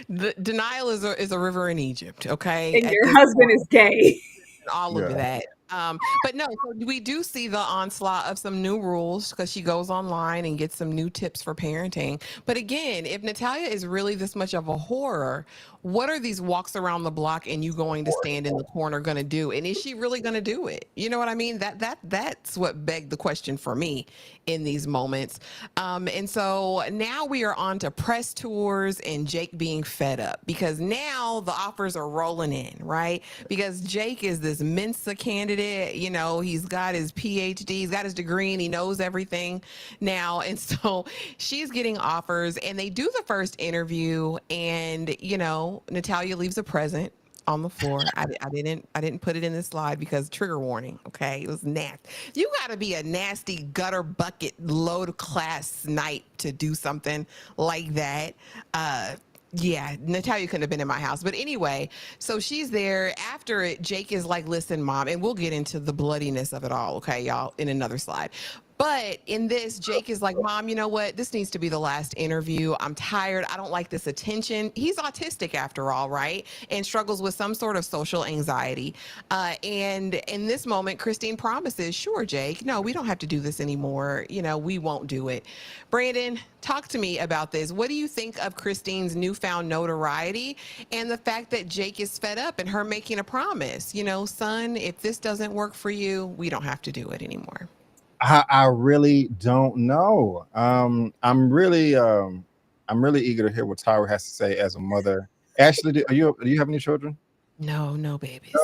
Speaker 2: The denial is a river in Egypt. Okay.
Speaker 3: And your husband is gay.
Speaker 2: All of that. But no, so we do see the onslaught of some new rules, because she goes online and gets some new tips for parenting. But again, if Natalya is really this much of a horror, what are these walks around the block and you going to stand in the corner going to do? And is she really going to do it? You know what I mean? That's what begged the question for me in these moments. And so now we are on to press tours and Jake being fed up, because now the offers are rolling in, right? Because Jake is this Mensa candidate. He's got his PhD, he's got his degree, and he knows everything now. And so she's getting offers, and they do the first interview, and Natalya leaves a present on the floor. I didn't put it in this slide because trigger warning. Okay, it was nasty. You got to be a nasty gutter bucket low class snipe to do something like that. Yeah, Natalya couldn't have been in my house. But anyway, so she's there. After it, Jake is like, listen, Mom, and we'll get into the bloodiness of it all, okay, y'all, in another slide. But in this, Jake is like, Mom, you know what? This needs to be the last interview. I'm tired. I don't like this attention. He's autistic after all, right? And struggles with some sort of social anxiety. And in this moment, Kristine promises, sure, Jake, no, we don't have to do this anymore. We won't do it. Brandon, talk to me about this. What do you think of Kristine's newfound notoriety and the fact that Jake is fed up and her making a promise? Son, if this doesn't work for you, we don't have to do it anymore.
Speaker 4: I really don't know. I'm really eager to hear what Tyra has to say as a mother. Ashley, do you have any children?
Speaker 2: No babies.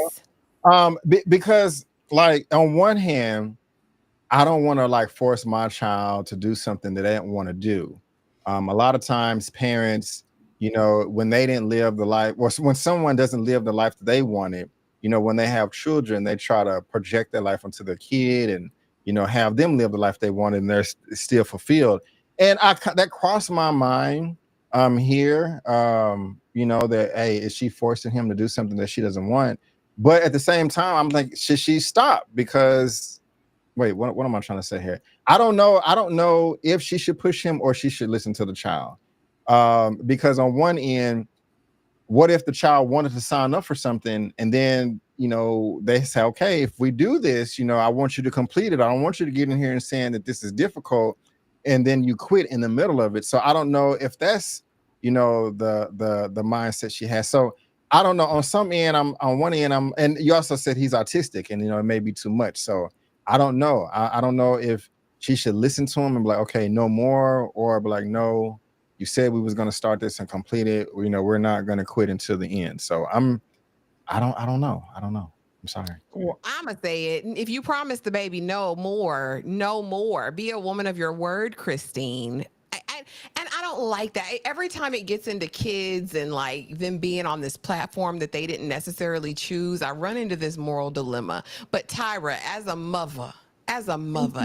Speaker 4: Because, like, on one hand, I don't want to like force my child to do something that they don't want to do. A lot of times parents, when they didn't live the life, or when someone doesn't live the life that they wanted, when they have children, they try to project their life onto their kid and, have them live the life they wanted, and they're still fulfilled. And that crossed my mind here, that, hey, is she forcing him to do something that she doesn't want? But at the same time, I'm like, should she stop? Because wait, what am I trying to say here? I don't know if she should push him or she should listen to the child. Because on one end, what if the child wanted to sign up for something and then, they say, okay, if we do this, I want you to complete it. I don't want you to get in here and saying that this is difficult and then you quit in the middle of it. So I don't know if that's, the mindset she has. So I don't know. On some end, on one end, and you also said he's autistic and, it may be too much. So I don't know. I don't know if she should listen to him and be like, okay, no more, or be like, no, you said we was going to start this and complete it. We're not going to quit until the end. So I don't know. I'm sorry.
Speaker 2: Well, I'm going to say it. If you promise the baby no more. Be a woman of your word, Kristine. And I don't like that. Every time it gets into kids and like them being on this platform that they didn't necessarily choose, I run into this moral dilemma. But Tyra, as a mother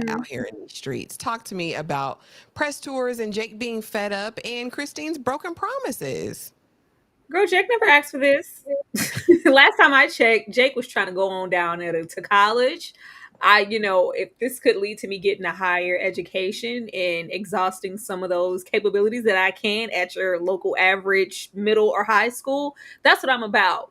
Speaker 2: out here in the streets, talk to me about press tours and Jake being fed up and Kristine's broken promises.
Speaker 3: Girl, Jake never asked for this. Last time I checked, Jake was trying to go on down to college. If this could lead to me getting a higher education and exhausting some of those capabilities that I can at your local average middle or high school, that's what I'm about.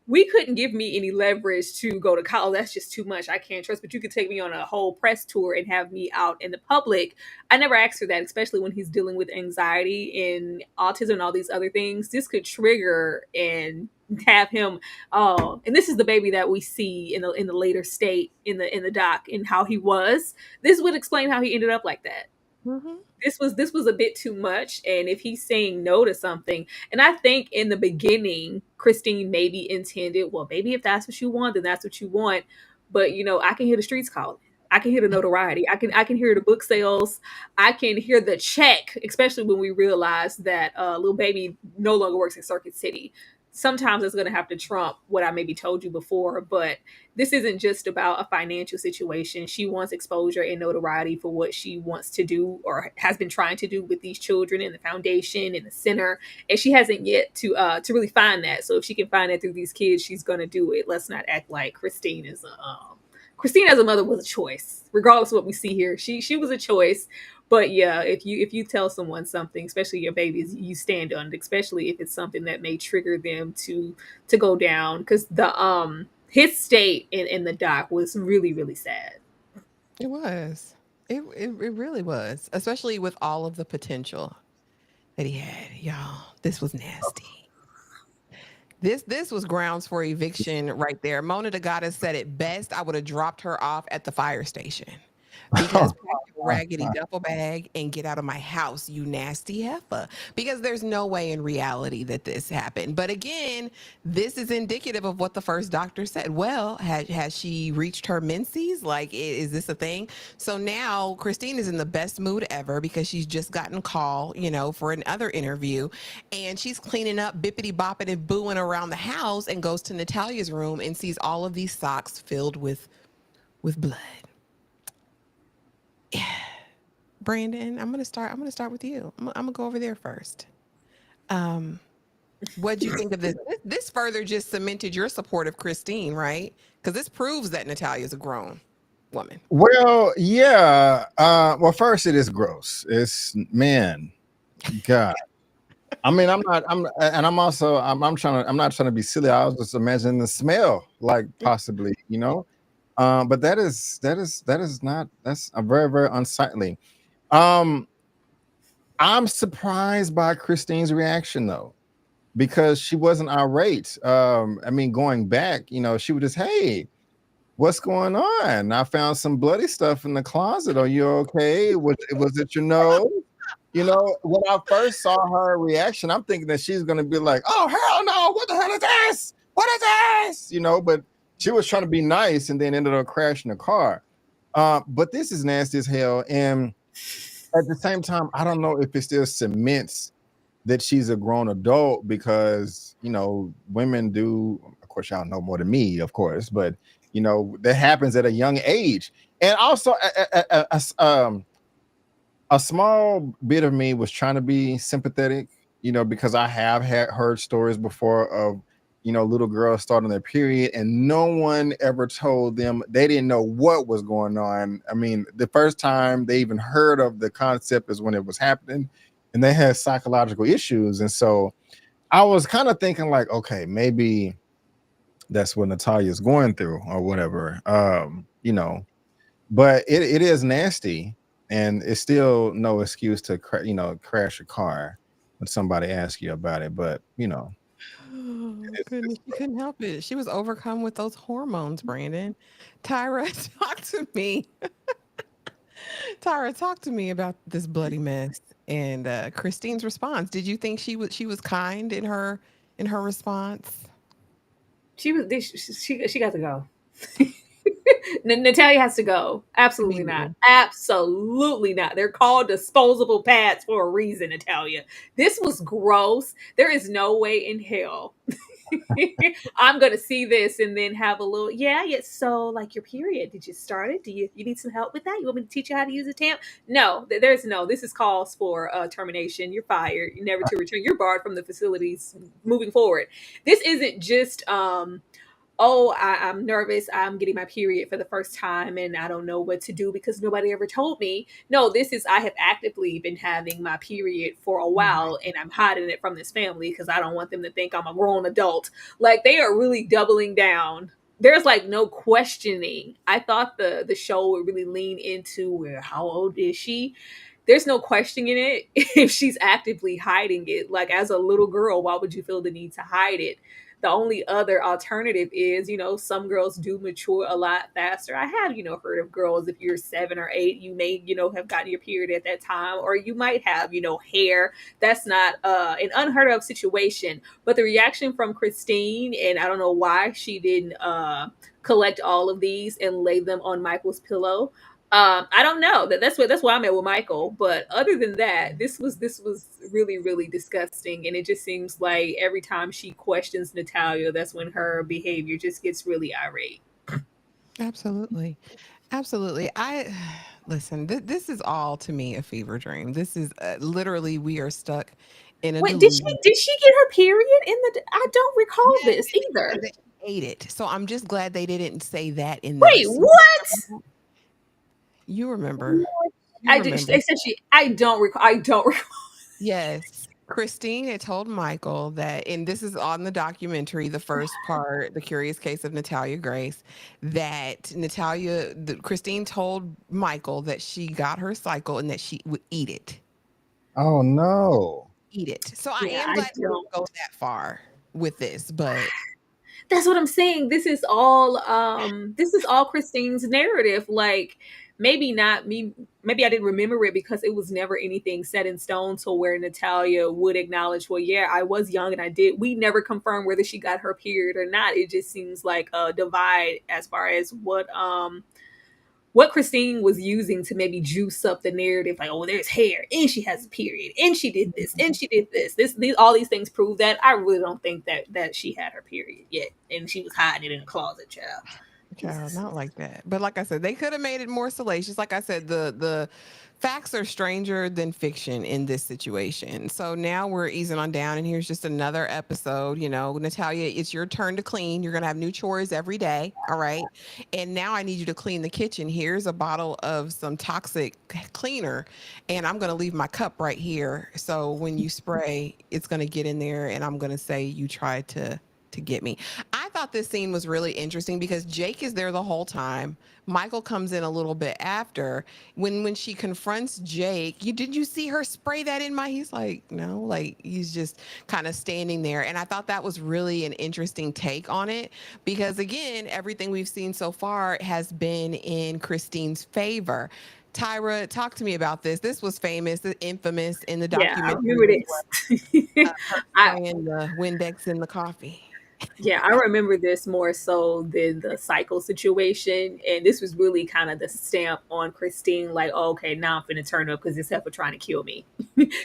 Speaker 3: We couldn't give me any leverage to go to college. That's just too much. I can't trust, but you could take me on a whole press tour and have me out in the public. I never asked for that, especially when he's dealing with anxiety and autism and all these other things. This could trigger and have him. And this is the baby that we see in the later state in the doc and how he was. This would explain how he ended up like that.
Speaker 2: Mhm.
Speaker 3: This was a bit too much. And if he's saying no to something, and I think in the beginning Kristine maybe intended, well, maybe if that's what you want, then that's what you want. But I can hear the streets calling. I can hear the notoriety. I can hear the book sales. I can hear the check, especially when we realize that little baby no longer works in Circuit City. Sometimes it's going to have to trump what I maybe told you before, but this isn't just about a financial situation. She wants exposure and notoriety for what she wants to do or has been trying to do with these children in the foundation and the center, and she hasn't yet to really find that. So if she can find that through these kids, she's gonna do it. Let's not act like Kristine as a mother was a choice. Regardless of what we see here, she was a choice. But yeah, if you tell someone something, especially your babies, you stand on it, especially if it's something that may trigger them to go down. Because the his state in the dock was really, really sad.
Speaker 2: It was. It really was, especially with all of the potential that he had. Y'all, this was nasty. This was grounds for eviction right there. Mona the goddess said it best. I would have dropped her off at the fire station because pack your raggedy duffel bag and get out of my house, you nasty heifer. Because there's no way in reality that this happened. But again, this is indicative of what the first doctor said. Well, has she reached her menses? Like, is this a thing? So now Kristine is in the best mood ever because she's just gotten a call, for another interview, and she's cleaning up, bippity bopping and booing around the house, and goes to Natalya's room and sees all of these socks filled with blood. Brandon, I'm gonna start with you. I'm gonna go over there first. What'd you think of this? This further just cemented your support of Kristine, right? Because this proves that Natalya's a grown woman.
Speaker 4: Well, yeah. Well, first, it is gross. It's man, God. I mean, I'm not. And I'm also. I'm trying to. I'm not trying to be silly. I was just imagining the smell, like possibly, But that is not. That's a very, very unsightly. Um, I'm surprised by Kristine's reaction though, because she wasn't irate. I mean, going back, she would just, hey, what's going on? I found some bloody stuff in the closet. Are you okay? Was it your nose? When I first saw her reaction, I'm thinking that she's gonna be like, oh hell no, what the hell is this? What is this? But she was trying to be nice and then ended up crashing the car. But this is nasty as hell. And at the same time, I don't know if it still cements that she's a grown adult because women do, of course y'all know more than me, of course, but that happens at a young age. And also a small bit of me was trying to be sympathetic, because I have heard stories before of little girls starting their period and no one ever told them. They didn't know what was going on. I mean, the first time they even heard of the concept is when it was happening, and they had psychological issues. And so I was kind of thinking like, okay, maybe that's what Natalya's going through or whatever. But it is nasty, and it's still no excuse to crash a car when somebody asks you about it. But
Speaker 2: Oh goodness, she couldn't help it. She was overcome with those hormones, Brandon. Tyra, talk to me. Tyra, talk to me about this bloody mess and Kristine's response. Did you think she was kind in her response?
Speaker 3: She got to go. Natalya has to go. Absolutely not. Absolutely not. They're called disposable pads for a reason, Natalya. This was gross. There is no way in hell I'm gonna see this and then have a little, yeah. So like your period, did you start it? Do you need some help with that? You want me to teach you how to use a tamp? No, there's no. This is calls for termination. You're fired. You're never to return. You're barred from the facilities moving forward. This isn't just oh, I'm nervous. I'm getting my period for the first time and I don't know what to do because nobody ever told me. No, this is, I have actively been having my period for a while and I'm hiding it from this family because I don't want them to think I'm a grown adult. Like they are really doubling down. There's like no questioning. I thought the show would really lean into where how old is she? There's no questioning it if she's actively hiding it. Like as a little girl, why would you feel the need to hide it? The only other alternative is, some girls do mature a lot faster. I have, heard of girls, if you're 7 or 8, you may, have gotten your period at that time, or you might have, hair. That's not an unheard of situation. But the reaction from Kristine, and I don't know why she didn't collect all of these and lay them on Michael's pillow. I don't know. That's why I'm at with Michael. But other than that, this was really, really disgusting. And it just seems like every time she questions Natalya, that's when her behavior just gets really irate.
Speaker 2: Absolutely. Absolutely. I listen, this is all to me a fever dream. This is literally we are stuck in a
Speaker 3: Wait, did she
Speaker 2: delusion.
Speaker 3: did she get her period in the? I don't recall
Speaker 2: Yes,
Speaker 3: this
Speaker 2: and they said
Speaker 3: either.
Speaker 2: that she ate it. So I'm just glad they didn't say that in
Speaker 3: Wait,
Speaker 2: this.
Speaker 3: what?
Speaker 2: You remember. You
Speaker 3: I did.
Speaker 2: remember.
Speaker 3: They said she. I don't recall. I don't recall.
Speaker 2: Yes. Christine had told Michael that, and this is on the documentary, the first part, The Curious Case of Natalia Grace, that Christine told Michael that she got her cycle and that she would eat it.
Speaker 4: Oh no.
Speaker 2: Eat it. So I
Speaker 3: Yeah,
Speaker 2: am
Speaker 3: I
Speaker 2: glad we
Speaker 3: don't.
Speaker 2: didn't go that far with this, but
Speaker 3: That's what I'm saying. This is all Christine's narrative. Like, maybe not me, maybe I didn't remember it because it was never anything set in stone to where Natalya would acknowledge, well, yeah, I was young and I did. We never confirmed whether she got her period or not. It just seems like a divide as far as what Kristine was using to maybe juice up the narrative, like, oh, there's hair, and she has a period, and she did this, and she did this. All these things prove that. I really don't think that she had her period yet, and she was hiding it in a closet, child.
Speaker 2: child,
Speaker 3: Jesus.
Speaker 2: not like that. But like I said, they could have made it more salacious. Like I said, the facts are stranger than fiction in this situation. So now we're easing on down, and here's just another episode. Natalya, it's your turn to clean. You're gonna have new chores every day. All right. And now I need you to clean the kitchen. Here's a bottle of some toxic cleaner, and I'm gonna leave my cup right here. So when you spray, it's gonna get in there, and I'm gonna say you tried to get me. I thought this scene was really interesting because Jake is there the whole time. Michael comes in a little bit after. When she confronts Jake, did you see her spray that in my? He's like, no, like he's just kind of standing there. And I thought that was really an interesting take on it because again, everything we've seen so far has been in Christine's favor. Tyra, talk to me about this. This was famous, infamous in the
Speaker 3: Yeah, I
Speaker 2: documentary
Speaker 3: remember
Speaker 2: as well.
Speaker 3: this.
Speaker 2: Her
Speaker 3: I
Speaker 2: spraying the Windex in the coffee.
Speaker 3: Yeah, I remember this more so than the cycle situation. And this was really kind of the stamp on Kristine, like, oh, okay, now I'm finna turn up because this heifer trying to kill me.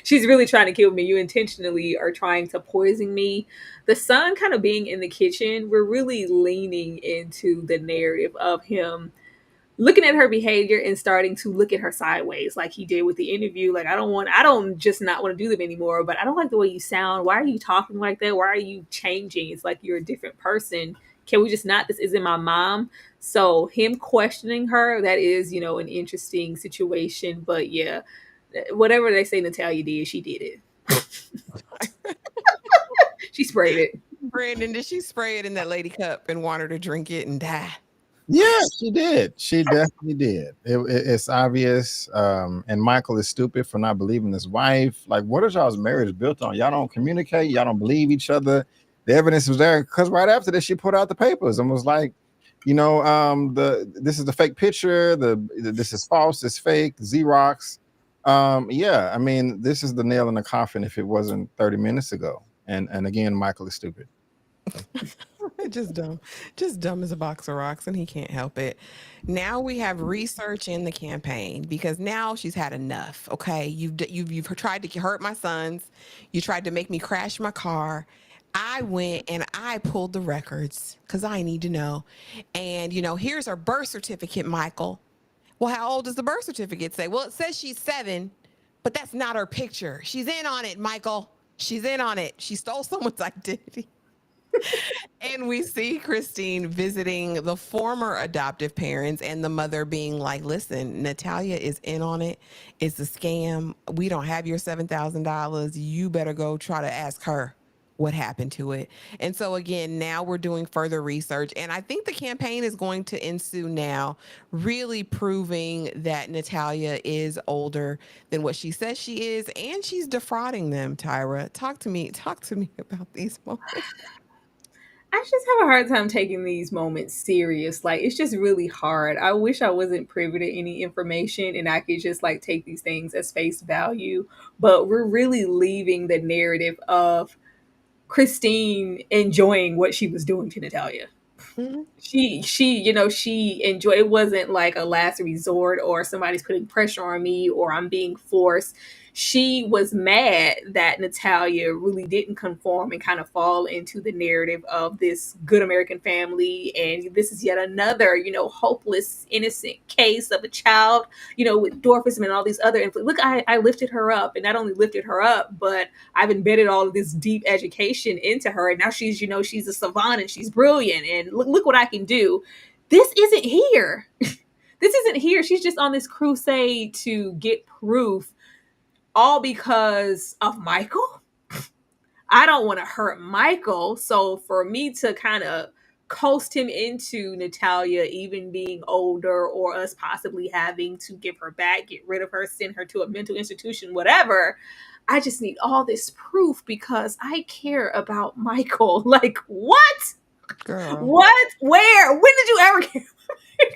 Speaker 3: She's really trying to kill me. You intentionally are trying to poison me. The son kind of being in the kitchen, we're really leaning into the narrative of him looking at her behavior and starting to look at her sideways like he did with the interview. Like, I don't just not want to do them anymore, but I don't like the way you sound. Why are you talking like that? Why are you changing? It's like you're a different person. Can we just not? This isn't my mom. So him questioning her, that is, an interesting situation. But yeah, whatever they say Natalya did, she did it. She sprayed it.
Speaker 2: Brandon, did she spray it in that lady cup and want her to drink it and die?
Speaker 4: Yeah, she did. She definitely did. It's obvious. And Michael is stupid for not believing his wife. Like, what is y'all's marriage built on? Y'all don't communicate. Y'all don't believe each other. The evidence was there because right after this, she put out the papers and was like, this is the fake picture. This is false. It's fake. Xerox. Yeah, I mean, this is the nail in the coffin. If it wasn't 30 minutes ago, and again, Michael is stupid.
Speaker 2: Just dumb as a box of rocks, and he can't help it. Now we have research in the campaign because now she's had enough. Okay, you've tried to hurt my sons, you tried to make me crash my car. I went and I pulled the records because I need to know. And here's her birth certificate, Michael. Well, how old does the birth certificate say? Well, it says she's 7, but that's not her picture. She's in on it, Michael. She's in on it. She stole someone's identity. And we see Kristine visiting the former adoptive parents and the mother being like, listen, Natalya is in on it. It's a scam. We don't have your $7,000. You better go try to ask her what happened to it. And so again, now we're doing further research. And I think the campaign is going to ensue now, really proving that Natalya is older than what she says she is. And she's defrauding them, Tyra. Talk to me about these moments.
Speaker 3: I just have a hard time taking these moments serious. Like, it's just really hard. I wish I wasn't privy to any information and I could just like take these things as face value. But we're really leaving the narrative of Kristine enjoying what she was doing to Natalya.
Speaker 2: Mhm.
Speaker 3: She enjoyed. It wasn't like a last resort or somebody's putting pressure on me or I'm being forced. She was mad that Natalya really didn't conform and kind of fall into the narrative of this good American family, and this is yet another hopeless innocent case of a child with dwarfism and all these other look. I lifted her up, and not only lifted her up, but I've embedded all of this deep education into her, and now she's a savant and she's brilliant, and look what I can do. This isn't here. This isn't here. She's just on this crusade to get proof, all because of Michael. I don't want to hurt Michael, so for me to kind of coast him into Natalya even being older, or us possibly having to give her back, get rid of her, send her to a mental institution, whatever. I just need all this proof because I care about Michael. Like, what?
Speaker 2: Girl,
Speaker 3: What? Where? When did you ever care?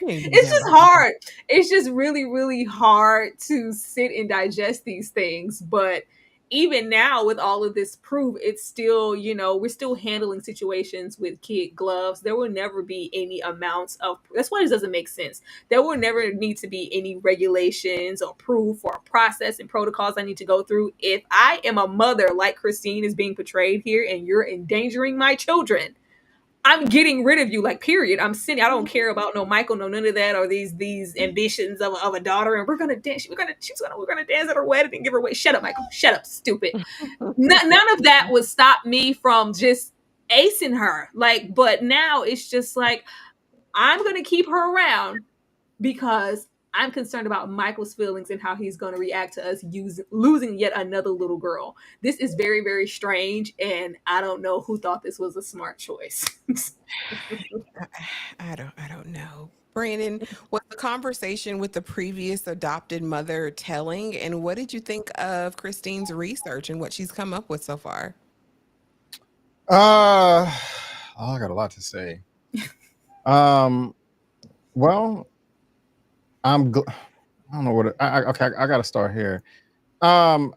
Speaker 2: you ain't do
Speaker 3: It's
Speaker 2: that
Speaker 3: just
Speaker 2: by
Speaker 3: hard. It's just really, really hard to sit and digest these things. But even now, with all of this proof, it's still, we're still handling situations with kid gloves. There will never be any amounts of, that's why this doesn't make sense. There will never need to be any regulations or proof or process and protocols I need to go through. If I am a mother like Kristine is being portrayed here and you're endangering my children, I'm getting rid of you, like, period. I'm sending. I don't care about no Michael, no none of that, or these ambitions of a daughter. And we're gonna dance. We're gonna dance at her wedding and give her away. Shut up, Michael. Shut up, stupid. None of that would stop me from just acing her. Like, but now it's just like I'm gonna keep her around because I'm concerned about Michael's feelings and how he's going to react to us losing yet another little girl. This is very, very strange, and I don't know who thought this was a smart choice.
Speaker 2: I don't know. Brandon, was the conversation with the previous adopted mother telling? And what did you think of Kristine's research and what she's come up with so far?
Speaker 4: I got a lot to say. Well, I don't know what okay, I gotta start here. I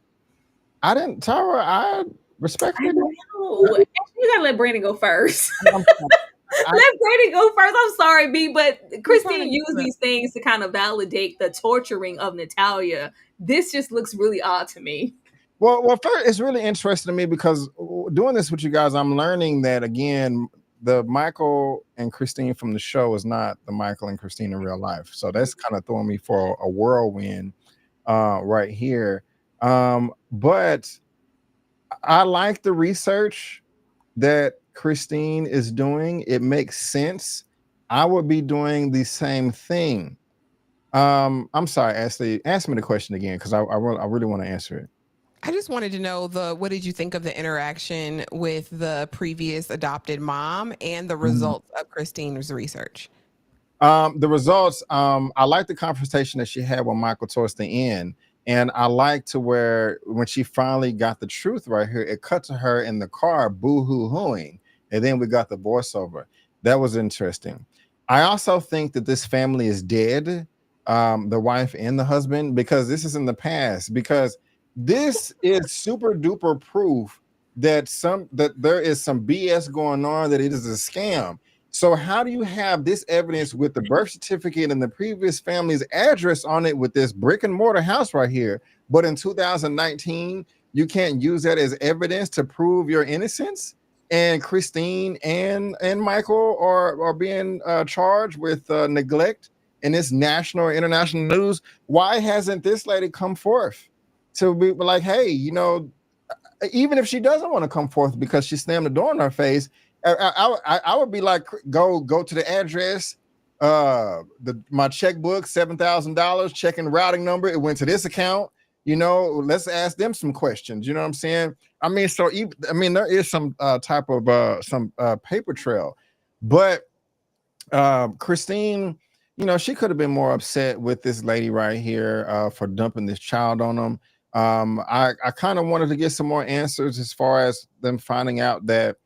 Speaker 4: didn't Tara, I respectfully
Speaker 3: I know. You gotta let Brandon go first.
Speaker 4: I'm I,
Speaker 3: Let Brandon go first. I'm sorry, B, but
Speaker 2: I'm trying to
Speaker 3: Kristine
Speaker 2: get
Speaker 3: used
Speaker 2: the
Speaker 3: these things to kind of validate the torturing of Natalya. This just looks really odd to me.
Speaker 4: well, first, it's really interesting to me because doing this with you guys, I'm learning that again, the Michael and Kristine from the show is not the Michael and Kristine in real life. So that's kind of throwing me for a whirlwind right here. But I like the research that Kristine is doing. It makes sense. I would be doing the same thing. I'm sorry, Ashley. Ask me the question again because I really want to answer it.
Speaker 2: I just wanted to know what did you think of the interaction with the previous adopted mom and the results of Kristine's research?
Speaker 4: The results, I like the conversation that she had with Michael towards the end. And I like to where when she finally got the truth right here, it cut to her in the car boo-hoo-hooing. And then we got the voiceover. That was interesting. I also think that this family is dead, the wife and the husband, because this is in the past, because this is super duper proof that there is some BS going on, that it is a scam. So how do you have this evidence with the birth certificate and the previous family's address on it with this brick and mortar house right here, but in 2019 you can't use that as evidence to prove your innocence? And Kristine and Michael are being charged with neglect in this national or international news. Why hasn't this lady come forth to be like, hey, even if she doesn't want to come forth because she slammed the door in her face, I would be like, go to the address, my checkbook, $7,000, checking routing number. It went to this account. Let's ask them some questions. You know what I'm saying? I mean, there is some type of some paper trail, but Kristine, she could have been more upset with this lady right here for dumping this child on them. I kind of wanted to get some more answers as far as them finding out that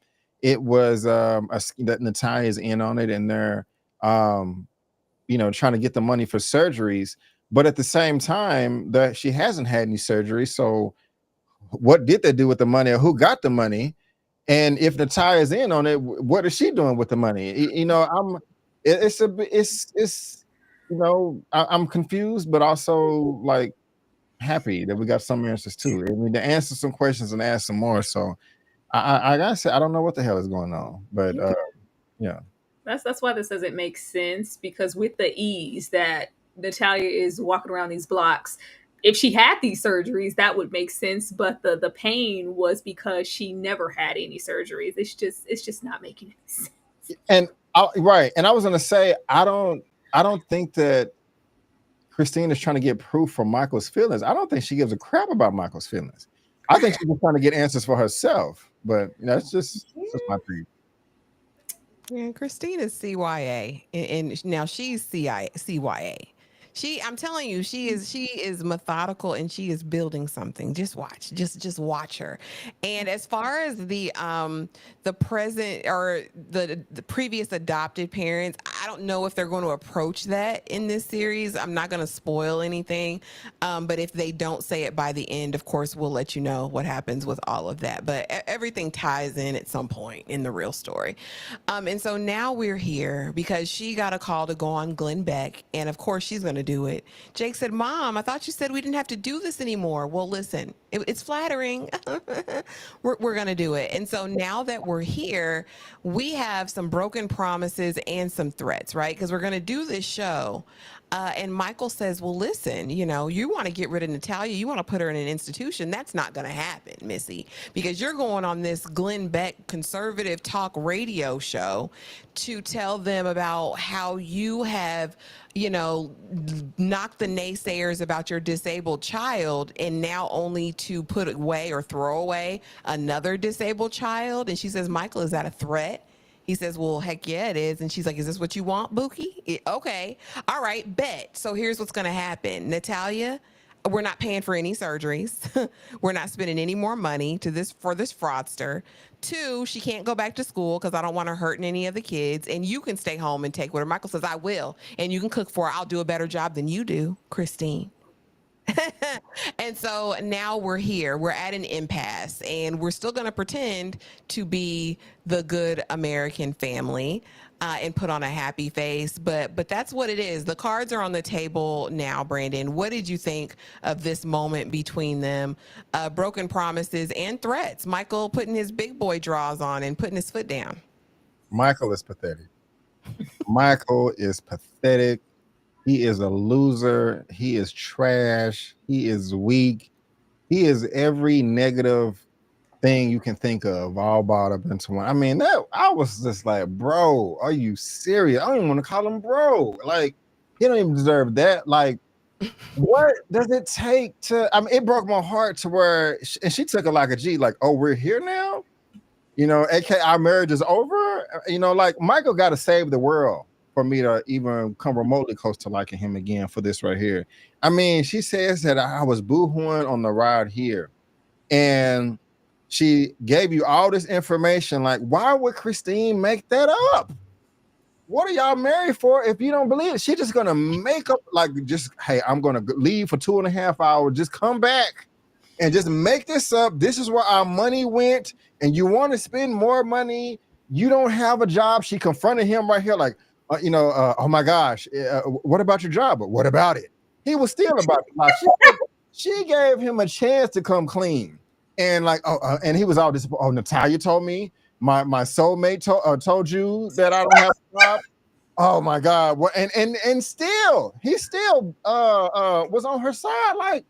Speaker 4: it was that Natalya is in on it, and they're trying to get the money for surgeries. But at the same time, that she hasn't had any surgery. So what did they do with the money, or who got the money? And if Natalya is in on it, what is she doing with the money? I'm confused, but also like happy that we got some answers too. I mean, to answer some questions and ask some more. So I gotta say, I don't know what the hell is going on, but yeah.
Speaker 3: That's why this doesn't make sense, because with the ease that Natalya is walking around these blocks, if she had these surgeries, that would make sense. But the pain was because she never had any surgeries. It's just not making any sense.
Speaker 4: And right, and I was gonna say, I don't think that Kristine is trying to get proof from Michael's feelings. I don't think she gives a crap about Michael's feelings. I think she's just trying to get answers for herself. But that's just my thing.
Speaker 2: Yeah, Kristine is CYA, and now she's CYA. I'm telling you, she is methodical, and she is building something. Just watch, just watch her. And as far as the present or the previous adopted parents, I don't know if they're going to approach that in this series. I'm not going to spoil anything, but if they don't say it by the end, of course, we'll let you know what happens with all of that. But everything ties in at some point in the real story. And so now we're here because she got a call to go on Glenn Beck, and of course she's going to do it. Jake said, "Mom, I thought you said we didn't have to do this anymore." Well, listen, it's flattering. we're going to do it. And so now that we're here, we have some broken promises and some threats, right? Because we're going to do this show. And Michael says, well, listen, you want to get rid of Natalya. You want to put her in an institution. That's not going to happen, Missy, because you're going on this Glenn Beck conservative talk radio show to tell them about how you have, knocked the naysayers about your disabled child, and now only to put away or throw away another disabled child. And she says, Michael, is that a threat? He says, well, heck yeah, it is. And she's like, is this what you want, Buki? Okay. All right, bet. So here's what's going to happen. Natalya, we're not paying for any surgeries. We're not spending any more money for this fraudster. 2, she can't go back to school because I don't want her hurting any of the kids. And you can stay home and take with her. Michael says, I will. And you can cook for her. I'll do a better job than you do, Kristine. And so now we're here. We're at an impasse, and we're still going to pretend to be the good American family and put on a happy face. But that's what it is. The cards are on the table now, Brandon. What did you think of this moment between them? Broken promises and threats. Michael putting his big boy draws on and putting his foot down.
Speaker 4: Michael is pathetic. Michael is pathetic. He is a loser. He is trash. He is weak. He is every negative thing you can think of, all bought up into one. I mean, I was just like, bro, are you serious? I don't even want to call him bro. Like, he don't even deserve that. Like, what does it take to? I mean, it broke my heart to where, and she took it like a G. Like, oh, we're here now. AK, our marriage is over. Like Michael got to save the world for me to even come remotely close to liking him again for this right here. I mean, she says that I was boo-hooing on the ride here, and she gave you all this information. Like, why would Kristine make that up? What are y'all married for if you don't believe it? She's just gonna make up, like, just, hey, I'm gonna leave for 2.5 hours, just come back and just make this up. This is where our money went, and you want to spend more money. You don't have a job. She confronted him right here, like, oh my gosh, what about your job? But what about it? He was still about it. Like, she gave him a chance to come clean, and like, and he was all disappointed. Oh, Natalya told me, my soulmate told you that I don't have a job. Oh my God! And still, he still was on her side. Like,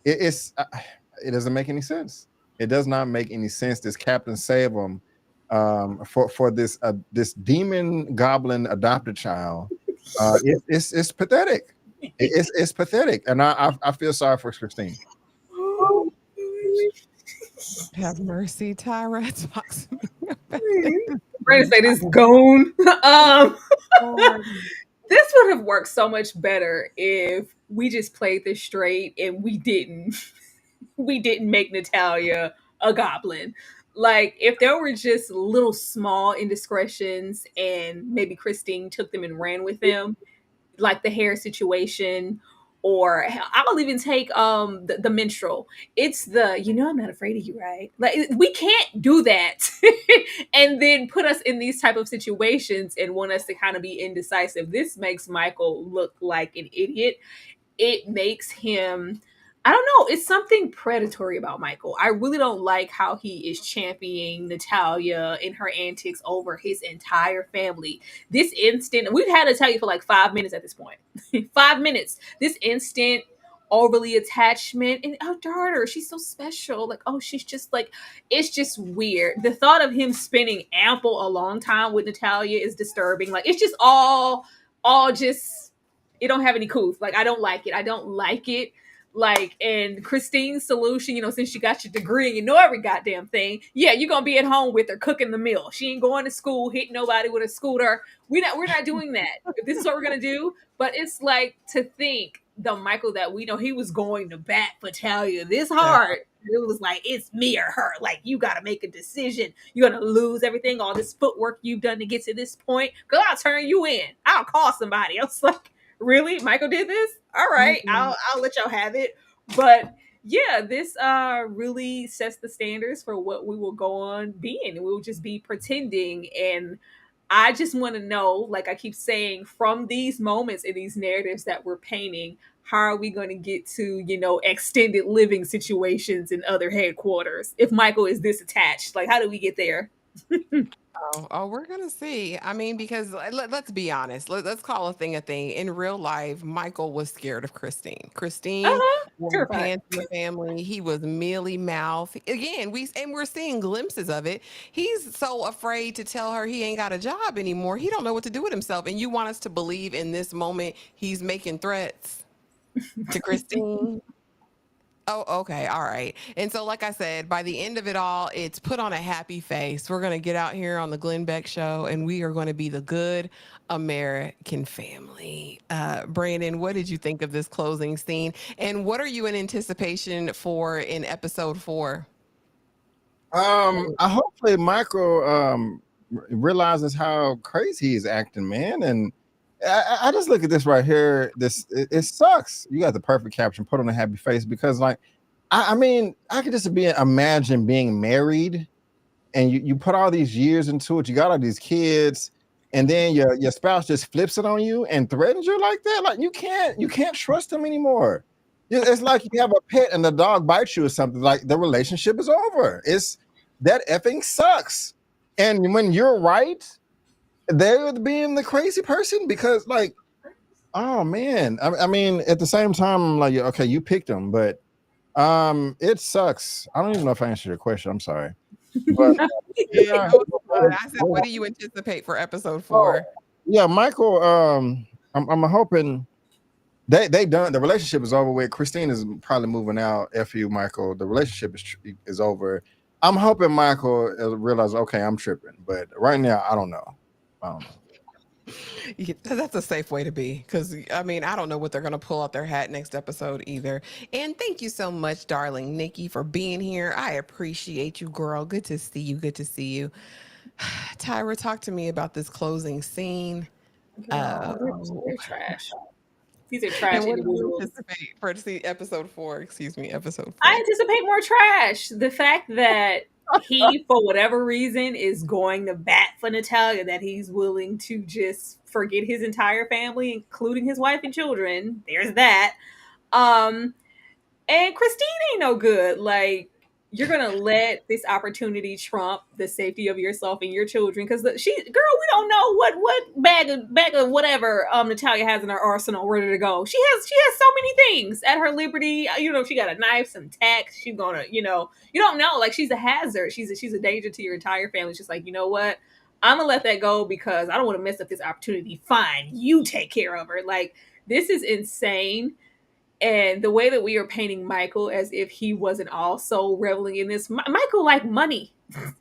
Speaker 4: it doesn't make any sense. It does not make any sense. This Captain Save-'em for this demon goblin adopted child, it's pathetic. It's pathetic, and I feel sorry for Kristine.
Speaker 2: Have mercy, Tyra.
Speaker 3: Brandon say this gone. This would have worked so much better if we just played this straight and we didn't make Natalya a goblin. Like, if there were just little small indiscretions and maybe Kristine took them and ran with them, like the hair situation, or I'll even take the menstrual. It's the, I'm not afraid of you, right? Like, we can't do that and then put us in these type of situations and want us to kind of be indecisive. This makes Michael look like an idiot. It makes him, I don't know, it's something predatory about Michael. I really don't like how he is championing Natalya in her antics over his entire family. This instant, we've had Natalya for like 5 minutes at this point. 5 minutes. This instant overly attachment, and our daughter, she's so special. Like, oh, she's just like, it's just weird. The thought of him spending ample a long time with Natalya is disturbing. Like, it's just all just, it don't have any couth. Like, I don't like it. I don't like it. Like, and Kristine's solution, since you got your degree and you know every goddamn thing, yeah, you're gonna be at home with her cooking the meal. She ain't going to school, hitting nobody with a scooter. We're not doing that. If this is what we're gonna do. But it's like, to think the Michael that we know, he was going to bat for Talia this hard. It was like, it's me or her. Like, you got to make a decision. You're going to lose everything, all this footwork you've done to get to this point. Because I'll turn you in. I'll call somebody. I was like, really? Michael did this? All right. I'll let y'all have it. But yeah, this really sets the standards for what we will go on being. We will just be pretending. And I just want to know, like I keep saying, from these moments in these narratives that we're painting, how are we going to get to, extended living situations in other headquarters? If Michael is this attached, like, how do we get there?
Speaker 2: Oh, we're gonna see. I mean, because let's be honest. Let's call a thing a thing. In real life, Michael was scared of Kristine. Kristine was the
Speaker 3: Terrified.
Speaker 2: pants in the family. He was mealy mouth. Again, we're seeing glimpses of it. He's so afraid to tell her he ain't got a job anymore. He don't know what to do with himself. And you want us to believe in this moment he's making threats to Kristine? Oh, okay. All right. And so, like I said, by the end of it all, it's put on a happy face. We're going to get out here on the Glenn Beck show and we are going to be the good American family. Brandon, what did you think of this closing scene? And what are you in anticipation for in episode 4?
Speaker 4: Hopefully Michael realizes how crazy he's acting, man. And I just look at this right here. It sucks. You got the perfect caption, put on a happy face, because like I mean, I could just imagine being married and you put all these years into it, you got all these kids, and then your spouse just flips it on you and threatens you like that. Like, you can't trust them anymore. It's like you have a pet and the dog bites you or something. Like, the relationship is over. It's that effing sucks. And when you're right, they're being the crazy person, because like, oh man, I mean, at the same time, I'm like, okay, you picked them, but it sucks. I don't even know if I answered your question. I'm sorry. But
Speaker 2: Yeah, I said, what do you anticipate for episode 4?
Speaker 4: Yeah, Michael, I'm hoping they done, the relationship is over with. Kristine is probably moving out. F you, Michael. The relationship is over. I'm hoping Michael realizes, okay, I'm tripping, but right now I don't know.
Speaker 2: Yeah, that's a safe way to be, because I mean, I don't know what they're going to pull out their hat next episode either. And thank you so much, darling Nikki, for being here. I appreciate you, girl. Good to see you. Good to see you. Tyra, talk to me about this closing scene.
Speaker 3: They're trash. These are trash
Speaker 2: And what do you
Speaker 3: individuals.
Speaker 2: anticipate for episode 4? Excuse me, episode 4.
Speaker 3: I anticipate more trash. The fact that he, for whatever reason, is going to bat for Natalya, that he's willing to just forget his entire family, including his wife and children. There's that. And Kristine ain't no good. Like, you're gonna let this opportunity trump the safety of yourself and your children, because we don't know what bag of whatever Natalya has in her arsenal ready to go. She has so many things at her liberty. She got a knife, some tacks. She's gonna, you don't know. Like, she's a hazard. She's a danger to your entire family. It's just like, you know what? I'm gonna let that go because I don't want to mess up this opportunity. Fine, you take care of her. Like, this is insane. And the way that we are painting Michael as if he wasn't also reveling in this, Michael like money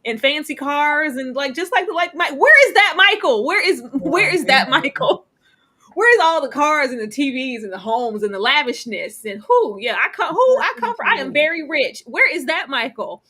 Speaker 3: and fancy cars and like, just like where is that Michael? Where is that Michael? Where is all the cars and the TVs and the homes and the lavishness and I come from? I am very rich. Where is that Michael?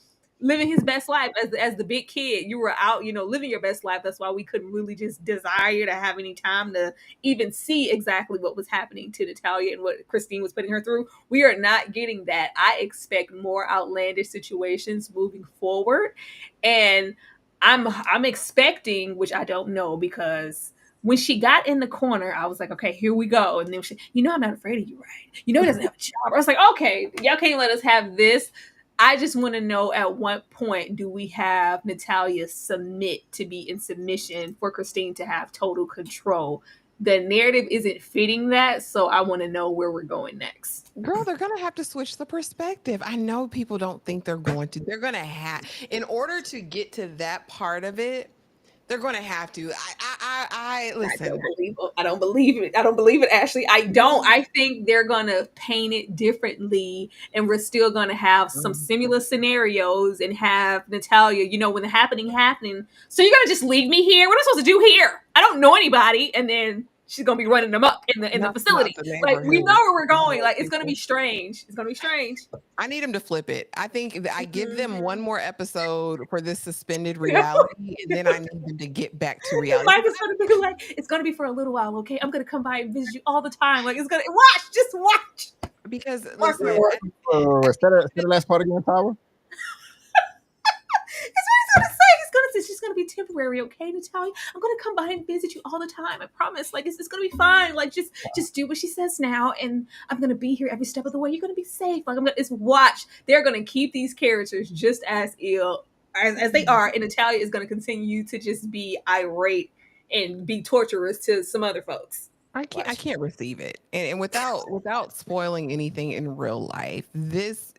Speaker 3: living his best life as the big kid. You were out, living your best life. That's why we couldn't really just desire to have any time to even see exactly what was happening to Natalya and what Kristine was putting her through. We are not getting that. I expect more outlandish situations moving forward, and I'm expecting, which I don't know, because when she got in the corner, I was like, okay, here we go. And then she, I'm not afraid of you, right? He doesn't have a job. I was like, okay, y'all can't let us have this. I just want to know, at what point do we have Natalya submit to be in submission for Kristine to have total control? The narrative isn't fitting that, so I want to know where we're going next.
Speaker 2: Girl, they're going to have to switch the perspective. I know people don't think they're going to. They're going to have, in order to get to that part of it, they're going to have to. I listen.
Speaker 3: I don't believe it. I don't believe it, Ashley. I don't. I think they're going to paint it differently, and we're still going to have some similar scenarios and have Natalya, when the happening. So you're going to just leave me here? What am I supposed to do here? I don't know anybody. And then she's going to be running them up in the facility. Like, we know where we're going. Like, it's going to be strange. It's going to be strange.
Speaker 2: I need them to flip it. I think I give them one more episode for this suspended reality, and then I need them to get back to reality.
Speaker 3: Life is going to be like, it's going to be for a little while, okay? I'm going to come by and visit you all the time. Like, it's going to just watch.
Speaker 2: Because
Speaker 4: listen, say the last part again, Tyra.
Speaker 3: She's gonna be temporary, okay, Natalya? I'm gonna come by and visit you all the time. I promise. Like, it's gonna be fine. Like, just do what she says now, and I'm gonna be here every step of the way. You're gonna be safe. Like, watch. They're gonna keep these characters just as ill as they are, and Natalya is gonna continue to just be irate and be torturous to some other folks.
Speaker 2: I can't receive it, and without spoiling anything in real life, this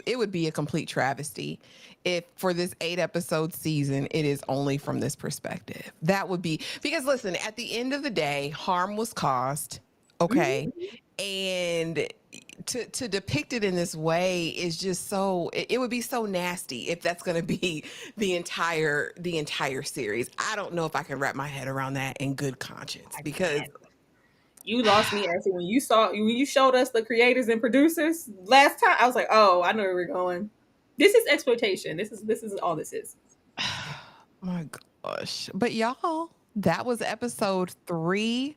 Speaker 2: it would be a complete travesty if for this 8-episode season it is only from this perspective. That would be, because listen, at the end of the day, harm was caused, okay, and to depict it in this way is just so, it would be so nasty if that's going to be the entire series. I don't know if I can wrap my head around that in good conscience, because.
Speaker 3: You lost me, Ashley. When you showed us the creators and producers last time, I was like, oh, I know where we're going. This is exploitation. This is all this is.
Speaker 2: My gosh. But y'all, that was episode 3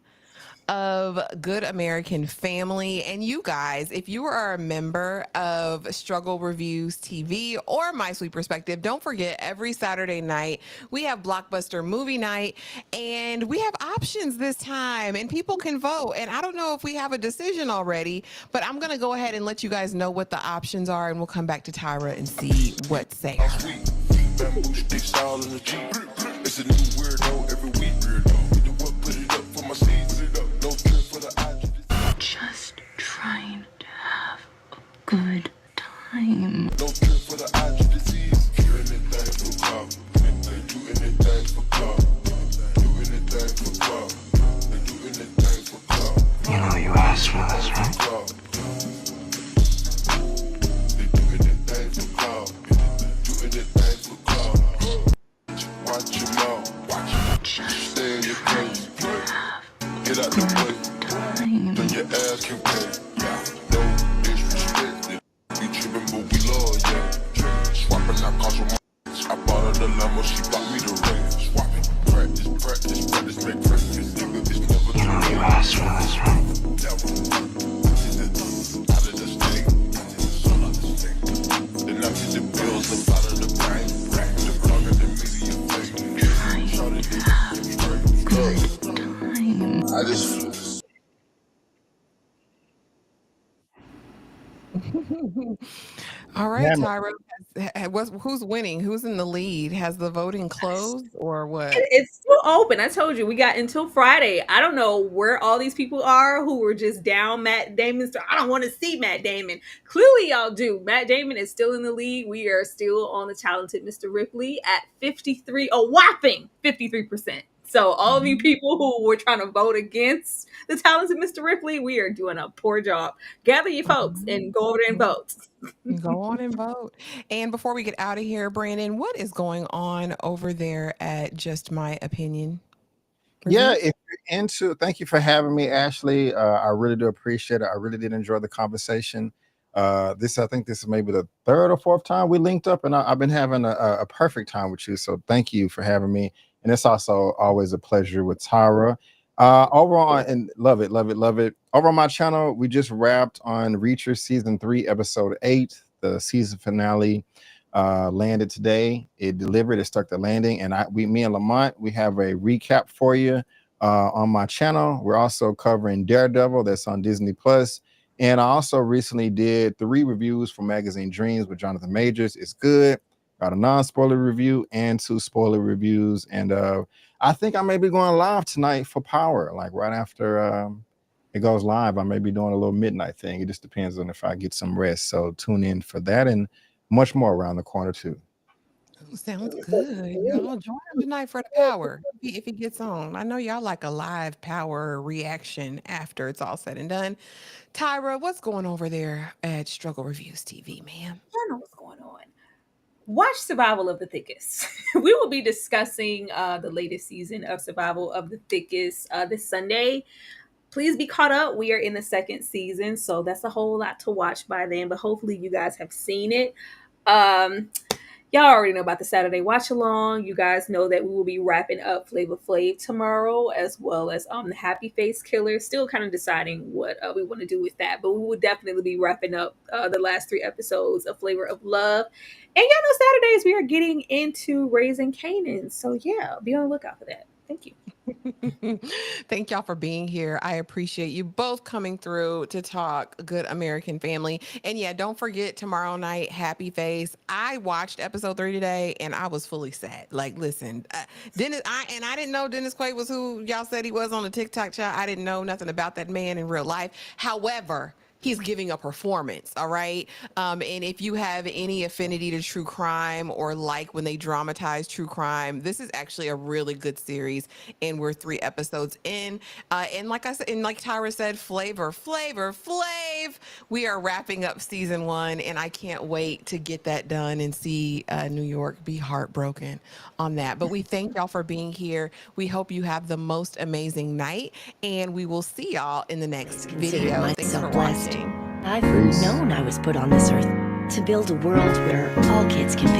Speaker 2: of Good American Family. And you guys, if you are a member of Struggle Reviews TV or My Sweet Perspective, don't forget, every Saturday night we have Blockbuster Movie Night, and we have options this time, and people can vote. And I don't know if we have a decision already, but I'm going to go ahead and let you guys know what the options are, and we'll come back to Tyra and see what say. It's a new weirdo every week. Put it up for my seeds.
Speaker 1: Just trying to have a good time.
Speaker 2: No cure for the eye disease. Do anything for club. Do anything for club. Do anything for club. Do anything for club.
Speaker 5: You know you asked for this, right?
Speaker 2: Do anything for club. Do anything for club. Watch your mouth. Watch your
Speaker 1: Just
Speaker 2: stay in your place. Get out
Speaker 1: good
Speaker 2: the way.
Speaker 1: time.
Speaker 2: Then your ass can pay. No disrespect. We trippin', but we love, yeah. Swapping our cars with my. I bought her the Lambo, she bought me the ring. Swapping. Practice, make friends. Nigga, it's never
Speaker 5: You know you asked for this, right?
Speaker 2: Out of the state. Then I get the bills up out of the bank. The plug of the media fake.
Speaker 1: Trying to have good time.
Speaker 2: I just. All right,
Speaker 4: Yeah,
Speaker 2: Tyra. Who's winning? Who's in the lead? Has the voting closed or what?
Speaker 3: It's still open. I told you we got until Friday. I don't know where all these people are who were just down Matt Damon. I don't want to see Matt Damon. Clearly, y'all do. Matt Damon is still in the lead. We are still on the talented Mr. Ripley at 53, a whopping 53%. So all of you people who were trying to vote against the talented Mr. Ripley, we are doing a poor job. Gather your folks and go over there and vote.
Speaker 2: Go on and vote. And before we get out of here, Brandon, what is going on over there at Just My Opinion?
Speaker 4: Yeah, if you're into, thank you for having me, Ashley. I really do appreciate it. I really did enjoy the conversation. I think this is maybe the third or fourth time we linked up, and I've been having a perfect time with you. So thank you for having me. And it's also always a pleasure with Tara. Overall, and love it, love it, love it. Over on my channel, we just wrapped on Reacher season 3, episode 8. The season finale landed today. It delivered. It stuck the landing. And me and Lamont, we have a recap for you on my channel. We're also covering Daredevil. That's on Disney Plus. And I also recently did 3 reviews for Magazine Dreams with Jonathan Majors. It's good. Got a non-spoiler review and 2 spoiler reviews. And I think I may be going live tonight for Power, like right after it goes live. I may be doing a little midnight thing. It just depends on if I get some rest. So tune in for that and much more around the corner too.
Speaker 2: Ooh, sounds good. Y'all join him tonight for the Power if he gets on. I know y'all like a live Power reaction after it's all said and done. Tyra, what's going over there at Struggle Reviews TV, ma'am?
Speaker 3: I know what's going on. Watch Survival of the Thickest. We will be discussing the latest season of Survival of the Thickest this Sunday. Please be caught up. We are in the 2nd season, so that's a whole lot to watch by then, but hopefully you guys have seen it. Y'all already know about the Saturday watch along. You guys know that we will be wrapping up Flavor Flav tomorrow, as well as the Happy Face Killer. Still kind of deciding what we want to do with that, but we will definitely be wrapping up the last 3 episodes of Flavor of Love. And y'all know Saturdays we are getting into Raising Kanan. So yeah, be on the lookout for that. Thank you.
Speaker 2: Thank y'all for being here. I appreciate you both coming through to talk Good American Family. And yeah, don't forget tomorrow night, Happy Face. I watched episode 3 today and I was fully sad. Like, listen, Dennis, I didn't know Dennis Quaid was who y'all said he was on the TikTok chat. I didn't know nothing about that man in real life. However, he's giving a performance, all right? And if you have any affinity to true crime or like when they dramatize true crime, this is actually a really good series, and we're 3 episodes in. And like I said, and like Tyra said, Flavor Flav. We are wrapping up season 1, and I can't wait to get that done and see New York be heartbroken on that. But we thank y'all for being here. We hope you have the most amazing night, and we will see y'all in the next
Speaker 1: Consider
Speaker 2: video. Thanks
Speaker 1: myself
Speaker 2: for
Speaker 1: blessed.
Speaker 2: watching.
Speaker 1: I've
Speaker 4: Peace.
Speaker 1: known I was put on this earth to build a world where all kids can feel